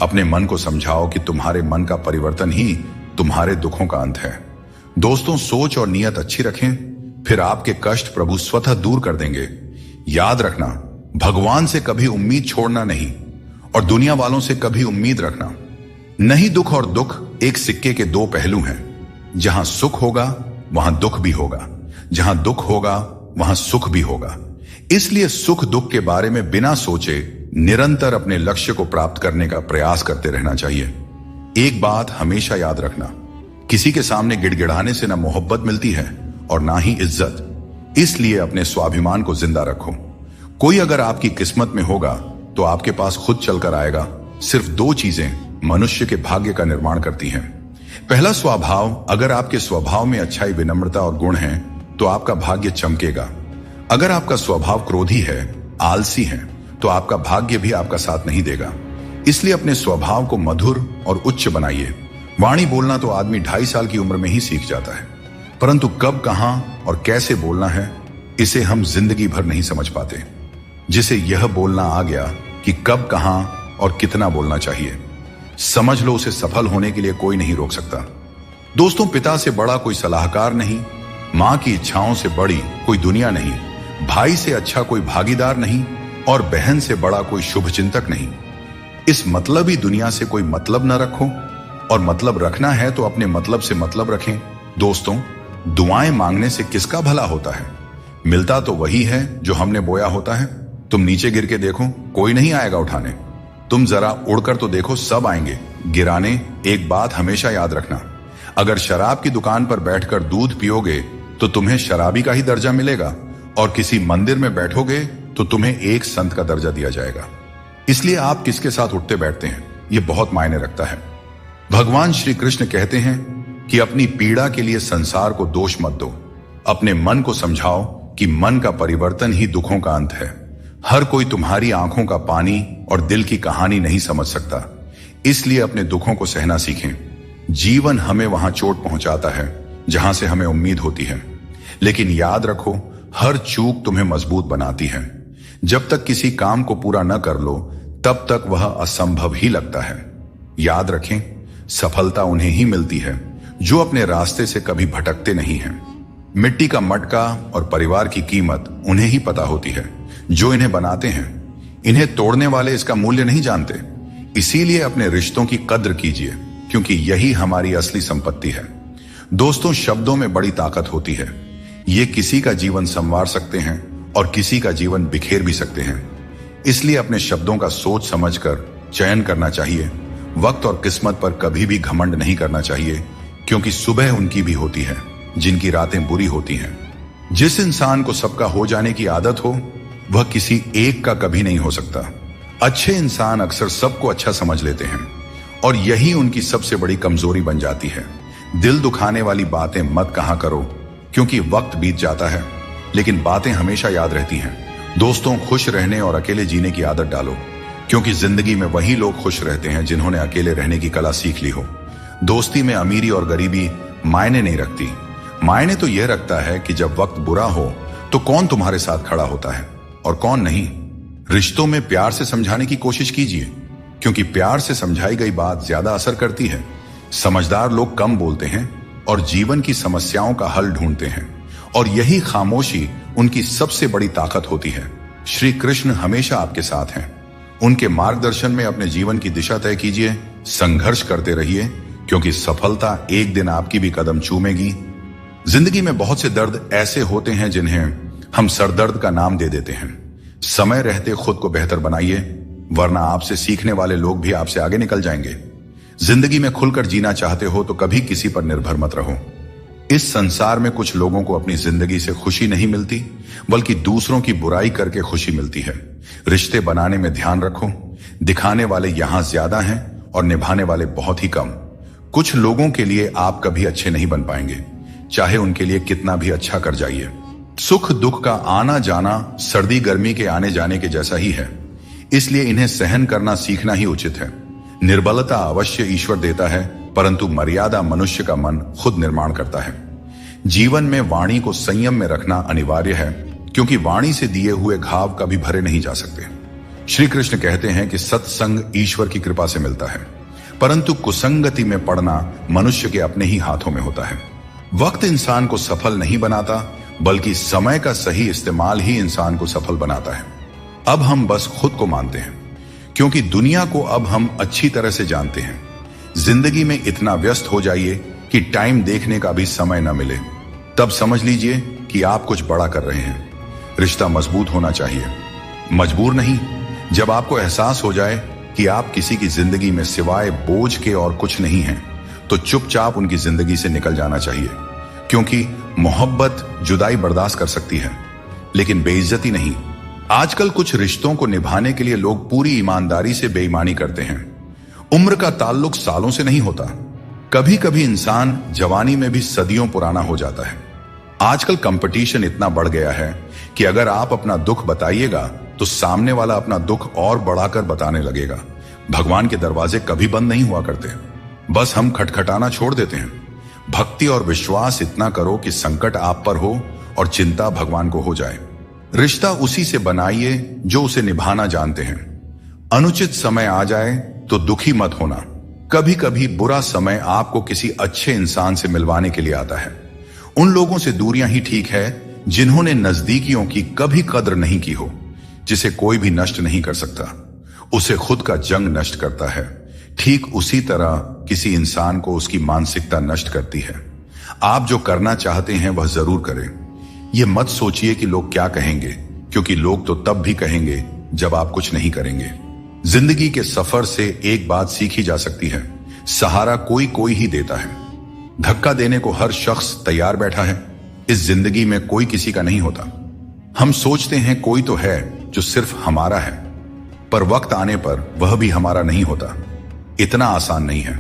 अपने मन को समझाओ कि तुम्हारे मन का परिवर्तन ही तुम्हारे दुखों का अंत है। दोस्तों, सोच और नियत अच्छी रखें, फिर आपके कष्ट प्रभु स्वतः दूर कर देंगे। याद रखना, भगवान से कभी उम्मीद छोड़ना नहीं और दुनिया वालों से कभी उम्मीद रखना नहीं। दुख और दुख एक सिक्के के दो पहलू हैं। जहां सुख होगा वहां दुख भी होगा, जहां दुख होगा वहां सुख भी होगा। इसलिए सुख दुख के बारे में बिना सोचे निरंतर अपने लक्ष्य को प्राप्त करने का प्रयास करते रहना चाहिए। एक बात हमेशा याद रखना, किसी के सामने गिड़गिड़ाने से ना मोहब्बत मिलती है और ना ही इज्जत। इसलिए अपने स्वाभिमान को जिंदा रखो। कोई अगर आपकी किस्मत में होगा तो आपके पास खुद चलकर आएगा। सिर्फ दो चीजें मनुष्य के भाग्य का निर्माण करती हैं। पहला, स्वभाव। अगर आपके स्वभाव में अच्छाई, विनम्रता और गुण है तो आपका भाग्य चमकेगा। अगर आपका स्वभाव क्रोधी है, आलसी है, तो आपका भाग्य भी आपका साथ नहीं देगा। इसलिए अपने स्वभाव को मधुर और उच्च बनाइए। वाणी बोलना तो आदमी 2.5 साल की उम्र में ही सीख जाता है, परंतु कब, कहां और कैसे बोलना है, इसे हम जिंदगी भर नहीं समझ पाते। जिसे यह बोलना आ गया कि कब, कहां और कितना बोलना चाहिए, समझ लो उसे सफल होने के लिए कोई नहीं रोक सकता। दोस्तों, पिता से बड़ा कोई सलाहकार नहीं, मां की इच्छाओं से बड़ी कोई दुनिया नहीं, भाई से अच्छा कोई भागीदार नहीं और बहन से बड़ा कोई शुभ चिंतक नहीं। इस मतलबी दुनिया से कोई मतलब न रखो, और मतलब रखना है तो अपने मतलब से मतलब रखें। दोस्तों, दुआएं मांगने से किसका भला होता है? मिलता तो वही है जो हमने बोया होता है। तुम नीचे गिर के देखो, कोई नहीं आएगा उठाने। तुम जरा उड़कर तो देखो, सब आएंगे गिराने। एक बात हमेशा याद रखना, अगर शराब की दुकान पर बैठकर दूध पियोगे तो तुम्हें शराबी का ही दर्जा मिलेगा, और किसी मंदिर में बैठोगे तो तुम्हें एक संत का दर्जा दिया जाएगा। इसलिए आप किसके साथ उठते बैठते हैं, यह बहुत मायने रखता है। भगवान श्री कृष्ण कहते हैं कि अपनी पीड़ा के लिए संसार को दोष मत दो। अपने मन को समझाओ कि मन का परिवर्तन ही दुखों का अंत है। हर कोई तुम्हारी आंखों का पानी और दिल की कहानी नहीं समझ सकता। इसलिए अपने दुखों को सहना सीखें। जीवन हमें वहां चोट पहुंचाता है जहां से हमें उम्मीद होती है, लेकिन याद रखो, हर चूक तुम्हें मजबूत बनाती है। जब तक किसी काम को पूरा न कर लो तब तक वह असंभव ही लगता है। याद रखें, सफलता उन्हें ही मिलती है जो अपने रास्ते से कभी भटकते नहीं हैं। मिट्टी का मटका और परिवार की कीमत उन्हें ही पता होती है जो इन्हें बनाते हैं। इन्हें तोड़ने वाले इसका मूल्य नहीं जानते। इसीलिए अपने रिश्तों की कद्र कीजिए, क्योंकि यही हमारी असली संपत्ति है। दोस्तों, शब्दों में बड़ी ताकत होती है। ये किसी का जीवन संवार सकते हैं और किसी का जीवन बिखेर भी सकते हैं। इसलिए अपने शब्दों का सोच समझकर चयन करना चाहिए। वक्त और किस्मत पर कभी भी घमंड नहीं करना चाहिए, क्योंकि सुबह उनकी भी होती है जिनकी रातें बुरी होती हैं। जिस इंसान को सबका हो जाने की आदत हो वह किसी एक का कभी नहीं हो सकता। अच्छे इंसान अक्सर सबको अच्छा समझ लेते हैं और यही उनकी सबसे बड़ी कमजोरी बन जाती है। दिल दुखाने वाली बातें मत कहा करो, क्योंकि वक्त बीत जाता है लेकिन बातें हमेशा याद रहती हैं। दोस्तों, खुश रहने और अकेले जीने की आदत डालो, क्योंकि जिंदगी में वही लोग खुश रहते हैं जिन्होंने अकेले रहने की कला सीख ली हो। दोस्ती में अमीरी और गरीबी मायने नहीं रखती। मायने तो यह रखता है कि जब वक्त बुरा हो तो कौन तुम्हारे साथ खड़ा होता है और कौन नहीं। रिश्तों में प्यार से समझाने की कोशिश कीजिए, क्योंकि प्यार से समझाई गई बात ज्यादा असर करती है। समझदार लोग कम बोलते हैं और जीवन की समस्याओं का हल ढूंढते हैं, और यही खामोशी उनकी सबसे बड़ी ताकत होती है। श्री कृष्ण हमेशा आपके साथ हैं। उनके मार्गदर्शन में अपने जीवन की दिशा तय कीजिए, संघर्ष करते रहिए, क्योंकि सफलता एक दिन आपकी भी कदम चूमेगी। जिंदगी में बहुत से दर्द ऐसे होते हैं जिन्हें हम सरदर्द का नाम दे देते हैं। समय रहते खुद को बेहतर बनाइए, वरना आपसे सीखने वाले लोग भी आपसे आगे निकल जाएंगे। जिंदगी में खुलकर जीना चाहते हो तो कभी किसी पर निर्भर मत रहो। इस संसार में कुछ लोगों को अपनी जिंदगी से खुशी नहीं मिलती, बल्कि दूसरों की बुराई करके खुशी मिलती है। रिश्ते बनाने में ध्यान रखो, दिखाने वाले यहां ज्यादा हैं और निभाने वाले बहुत ही कम। कुछ लोगों के लिए आप कभी अच्छे नहीं बन पाएंगे, चाहे उनके लिए कितना भी अच्छा कर जाइए। सुख दुख का आना जाना सर्दी गर्मी के आने जाने के जैसा ही है, इसलिए इन्हें सहन करना सीखना ही उचित है। निर्बलता अवश्य ईश्वर देता है, परंतु मर्यादा मनुष्य का मन खुद निर्माण करता है। जीवन में वाणी को संयम में रखना अनिवार्य है, क्योंकि वाणी से दिए हुए घाव कभी भरे नहीं जा सकते। श्री कृष्ण कहते हैं कि सत्संग ईश्वर की कृपा से मिलता है, परंतु कुसंगति में पड़ना मनुष्य के अपने ही हाथों में होता है। वक्त इंसान को सफल नहीं बनाता, बल्कि समय का सही इस्तेमाल ही इंसान को सफल बनाता है। अब हम बस खुद को मानते हैं, क्योंकि दुनिया को अब हम अच्छी तरह से जानते हैं। जिंदगी में इतना व्यस्त हो जाइए कि टाइम देखने का भी समय न मिले, तब समझ लीजिए कि आप कुछ बड़ा कर रहे हैं। रिश्ता मजबूत होना चाहिए, मजबूर नहीं। जब आपको एहसास हो जाए कि आप किसी की जिंदगी में सिवाय बोझ के और कुछ नहीं हैं, तो चुपचाप उनकी जिंदगी से निकल जाना चाहिए, क्योंकि मोहब्बत जुदाई बर्दाश्त कर सकती है, लेकिन बेइज्जती नहीं। आजकल कुछ रिश्तों को निभाने के लिए लोग पूरी ईमानदारी से बेईमानी करते हैं। उम्र का ताल्लुक सालों से नहीं होता, कभी कभी इंसान जवानी में भी सदियों पुराना हो जाता है। आजकल कंपटीशन इतना बढ़ गया है कि अगर आप अपना दुख बताइएगा तो सामने वाला अपना दुख और बढ़ाकर बताने लगेगा। भगवान के दरवाजे कभी बंद नहीं हुआ करते, बस हम खटखटाना छोड़ देते हैं। भक्ति और विश्वास इतना करो कि संकट आप पर हो और चिंता भगवान को हो जाए। रिश्ता उसी से बनाइए जो उसे निभाना जानते हैं। अनुचित समय आ जाए तो दुखी मत होना। कभी कभी बुरा समय आपको किसी अच्छे इंसान से मिलवाने के लिए आता है। उन लोगों से दूरियां ही ठीक है जिन्होंने नजदीकियों की कभी कद्र नहीं की हो। जिसे कोई भी नष्ट नहीं कर सकता, उसे खुद का जंग नष्ट करता है। ठीक उसी तरह किसी इंसान को उसकी मानसिकता नष्ट करती है। आप जो करना चाहते हैं वह जरूर करें। यह मत सोचिए कि लोग क्या कहेंगे, क्योंकि लोग तो तब भी कहेंगे जब आप कुछ नहीं करेंगे। जिंदगी के सफर से एक बात सीखी जा सकती है, सहारा कोई कोई ही देता है। धक्का देने को हर शख्स तैयार बैठा है। इस जिंदगी में कोई किसी का नहीं होता। हम सोचते हैं कोई तो है जो सिर्फ हमारा है, पर वक्त आने पर वह भी हमारा नहीं होता। इतना आसान नहीं है।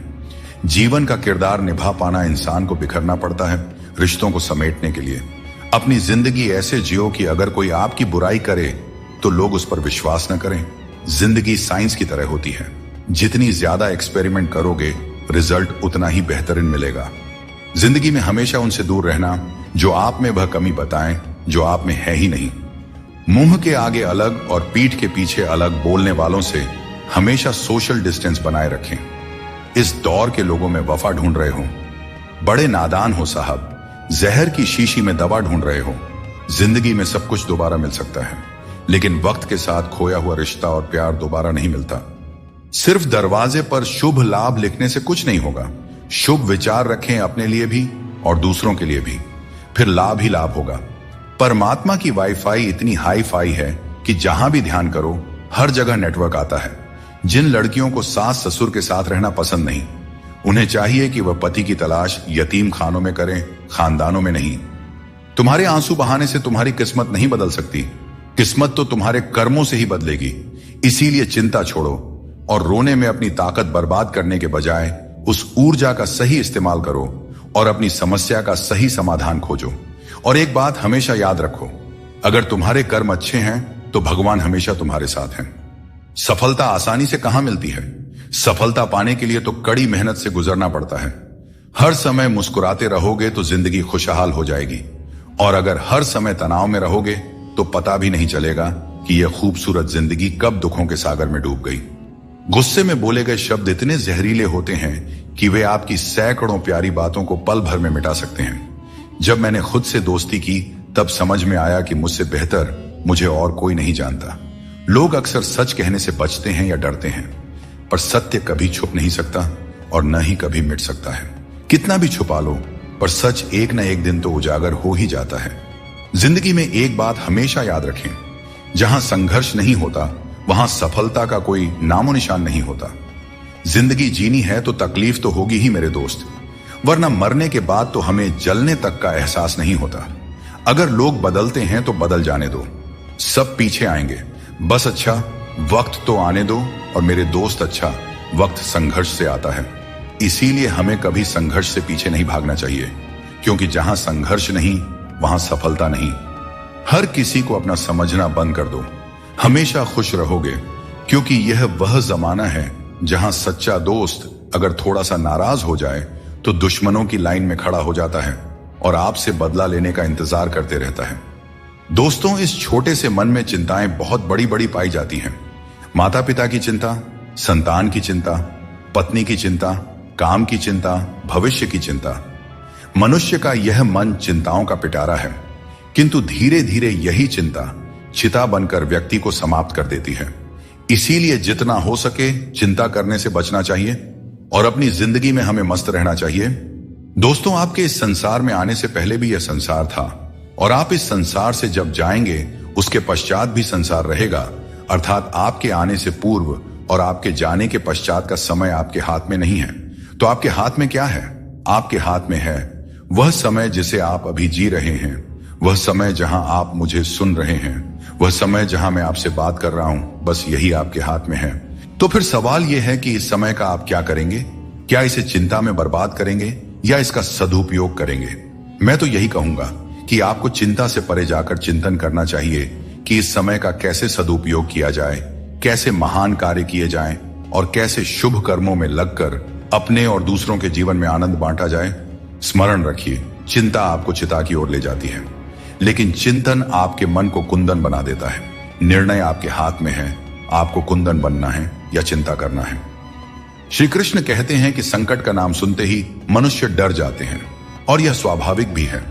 जीवन का किरदार निभा पाना इंसान को बिखरना पड़ता है रिश्तों को समेटने के लिए। अपनी जिंदगी ऐसे जियो कि अगर कोई आपकी बुराई करे तो लोग उस पर विश्वास न करें। जिंदगी साइंस की तरह होती है, जितनी ज्यादा एक्सपेरिमेंट करोगे रिजल्ट उतना ही बेहतरीन मिलेगा। जिंदगी में हमेशा उनसे दूर रहना जो आप में वह कमी बताएं जो आप में है ही नहीं। मुंह के आगे अलग और पीठ के पीछे अलग बोलने वालों से हमेशा सोशल डिस्टेंस बनाए रखें। इस दौर के लोगों में वफा ढूंढ रहे हो, बड़े नादान हो साहब। जहर की शीशी में दवा ढूंढ रहे हो। जिंदगी में सब कुछ दोबारा मिल सकता है, लेकिन वक्त के साथ खोया हुआ रिश्ता और प्यार दोबारा नहीं मिलता। सिर्फ दरवाजे पर शुभ लाभ लिखने से कुछ नहीं होगा। शुभ विचार रखें अपने लिए भी और दूसरों के लिए भी, फिर लाभ ही लाभ होगा। परमात्मा की वाईफाई इतनी हाई फाई है कि जहां भी ध्यान करो हर जगह नेटवर्क आता है। जिन लड़कियों को सास ससुर के साथ रहना पसंद नहीं, उन्हें चाहिए कि वह पति की तलाश यतीम खानों में करें, खानदानों में नहीं। तुम्हारे आंसू बहाने से तुम्हारी किस्मत नहीं बदल सकती। किस्मत तो तुम्हारे कर्मों से ही बदलेगी। इसीलिए चिंता छोड़ो और रोने में अपनी ताकत बर्बाद करने के बजाय उस ऊर्जा का सही इस्तेमाल करो और अपनी समस्या का सही समाधान खोजो। और एक बात हमेशा याद रखो, अगर तुम्हारे कर्म अच्छे हैं तो भगवान हमेशा तुम्हारे साथ हैं। सफलता आसानी से कहां मिलती है। सफलता पाने के लिए तो कड़ी मेहनत से गुजरना पड़ता है। हर समय मुस्कुराते रहोगे तो जिंदगी खुशहाल हो जाएगी, और अगर हर समय तनाव में रहोगे तो पता भी नहीं चलेगा कि यह खूबसूरत जिंदगी कब दुखों के सागर में डूब गई। गुस्से में बोले गए शब्द इतने जहरीले होते हैं कि वे आपकी सैकड़ों प्यारी बातों को पल भर में मिटा सकते हैं। जब मैंने खुद से दोस्ती की तब समझ में आया कि मुझसे बेहतर मुझे और कोई नहीं जानता। लोग अक्सर सच कहने से बचते हैं या डरते हैं, पर सत्य कभी छुप नहीं सकता और न ही कभी मिट सकता है। कितना भी छुपा लो, पर सच एक न एक दिन तो उजागर हो ही जाता है। जिंदगी में एक बात हमेशा याद रखें, जहां संघर्ष नहीं होता वहां सफलता का कोई नामो निशान नहीं होता। जिंदगी जीनी है तो तकलीफ तो होगी ही मेरे दोस्त, वरना मरने के बाद तो हमें जलने तक का एहसास नहीं होता। अगर लोग बदलते हैं तो बदल जाने दो, सब पीछे आएंगे। बस अच्छा वक्त तो आने दो, और मेरे दोस्त अच्छा वक्त संघर्ष से आता है। इसीलिए हमें कभी संघर्ष से पीछे नहीं भागना चाहिए, क्योंकि जहां संघर्ष नहीं वहां सफलता नहीं। हर किसी को अपना समझना बंद कर दो। हमेशा खुश रहोगे, क्योंकि यह वह जमाना है जहां सच्चा दोस्त अगर थोड़ा सा नाराज हो जाए तो दुश्मनों की लाइन में खड़ा हो जाता है और आपसे बदला लेने का इंतजार करते रहता है। दोस्तों, इस छोटे से मन में चिंताएं बहुत बड़ी बड़ी पाई जाती हैं। माता पिता की चिंता, संतान की चिंता, पत्नी की चिंता, काम की चिंता, भविष्य की चिंता। मनुष्य का यह मन चिंताओं का पिटारा है, किंतु धीरे धीरे यही चिंता चिता बनकर व्यक्ति को समाप्त कर देती है। इसीलिए जितना हो सके चिंता करने से बचना चाहिए और अपनी जिंदगी में हमें मस्त रहना चाहिए। दोस्तों, आपके इस संसार में आने से पहले भी यह संसार था और आप इस संसार से जब जाएंगे उसके पश्चात भी संसार रहेगा, अर्थात आपके आने से पूर्व और आपके जाने के पश्चात का समय आपके हाथ में नहीं है। तो आपके हाथ में क्या है? आपके हाथ में है वह समय जिसे आप अभी जी रहे हैं, वह समय जहां आप मुझे सुन रहे हैं, वह समय जहां मैं आपसे बात कर रहा हूं। बस यही आपके हाथ में है। तो फिर सवाल यह है कि इस समय का आप क्या करेंगे? क्या इसे चिंता में बर्बाद करेंगे या इसका सदुपयोग करेंगे? मैं तो यही कहूंगा कि आपको चिंता से परे जाकर चिंतन करना चाहिए कि इस समय का कैसे सदुपयोग किया जाए, कैसे महान कार्य किए जाएं और कैसे शुभ कर्मों में लगकर अपने और दूसरों के जीवन में आनंद बांटा जाए। स्मरण रखिए, चिंता आपको चिता की ओर ले जाती है, लेकिन चिंतन आपके मन को कुंदन बना देता है। निर्णय आपके हाथ में है, आपको कुंदन बनना है या चिंता करना है। श्री कृष्ण कहते हैं कि संकट का नाम सुनते ही मनुष्य डर जाते हैं, और यह स्वाभाविक भी है।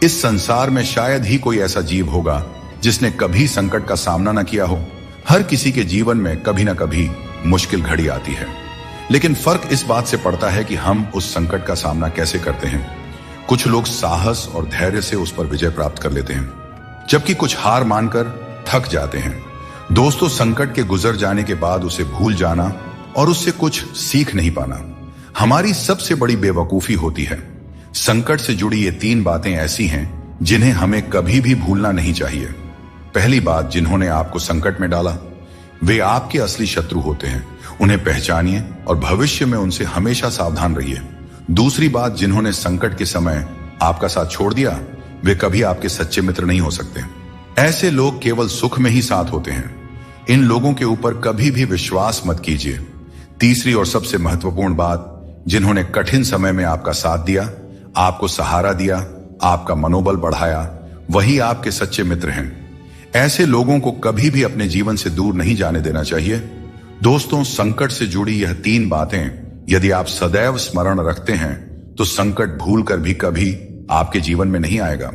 इस संसार में शायद ही कोई ऐसा जीव होगा जिसने कभी संकट का सामना न किया हो। हर किसी के जीवन में कभी ना कभी मुश्किल घड़ी आती है, लेकिन फर्क इस बात से पड़ता है कि हम उस संकट का सामना कैसे करते हैं। कुछ लोग साहस और धैर्य से उस पर विजय प्राप्त कर लेते हैं, जबकि कुछ हार मानकर थक जाते हैं। दोस्तों, संकट के गुजर जाने के बाद उसे भूल जाना और उससे कुछ सीख नहीं पाना हमारी सबसे बड़ी बेवकूफी होती है। संकट से जुड़ी ये 3 बातें ऐसी हैं जिन्हें हमें कभी भी भूलना नहीं चाहिए। पहली बात, जिन्होंने आपको संकट में डाला वे आपके असली शत्रु होते हैं। उन्हें पहचानिए और भविष्य में उनसे हमेशा सावधान रहिए। दूसरी बात, जिन्होंने संकट के समय आपका साथ छोड़ दिया वे कभी आपके सच्चे मित्र नहीं हो सकते। ऐसे लोग केवल सुख में ही साथ होते हैं। इन लोगों के ऊपर कभी भी विश्वास मत कीजिए। तीसरी और सबसे महत्वपूर्ण बात, जिन्होंने कठिन समय में आपका साथ दिया, आपको सहारा दिया, आपका मनोबल बढ़ाया, वही आपके सच्चे मित्र हैं। ऐसे लोगों को कभी भी अपने जीवन से दूर नहीं जाने देना चाहिए। दोस्तों, संकट से जुड़ी यह 3 बातें यदि आप सदैव स्मरण रखते हैं तो संकट भूलकर भी कभी आपके जीवन में नहीं आएगा।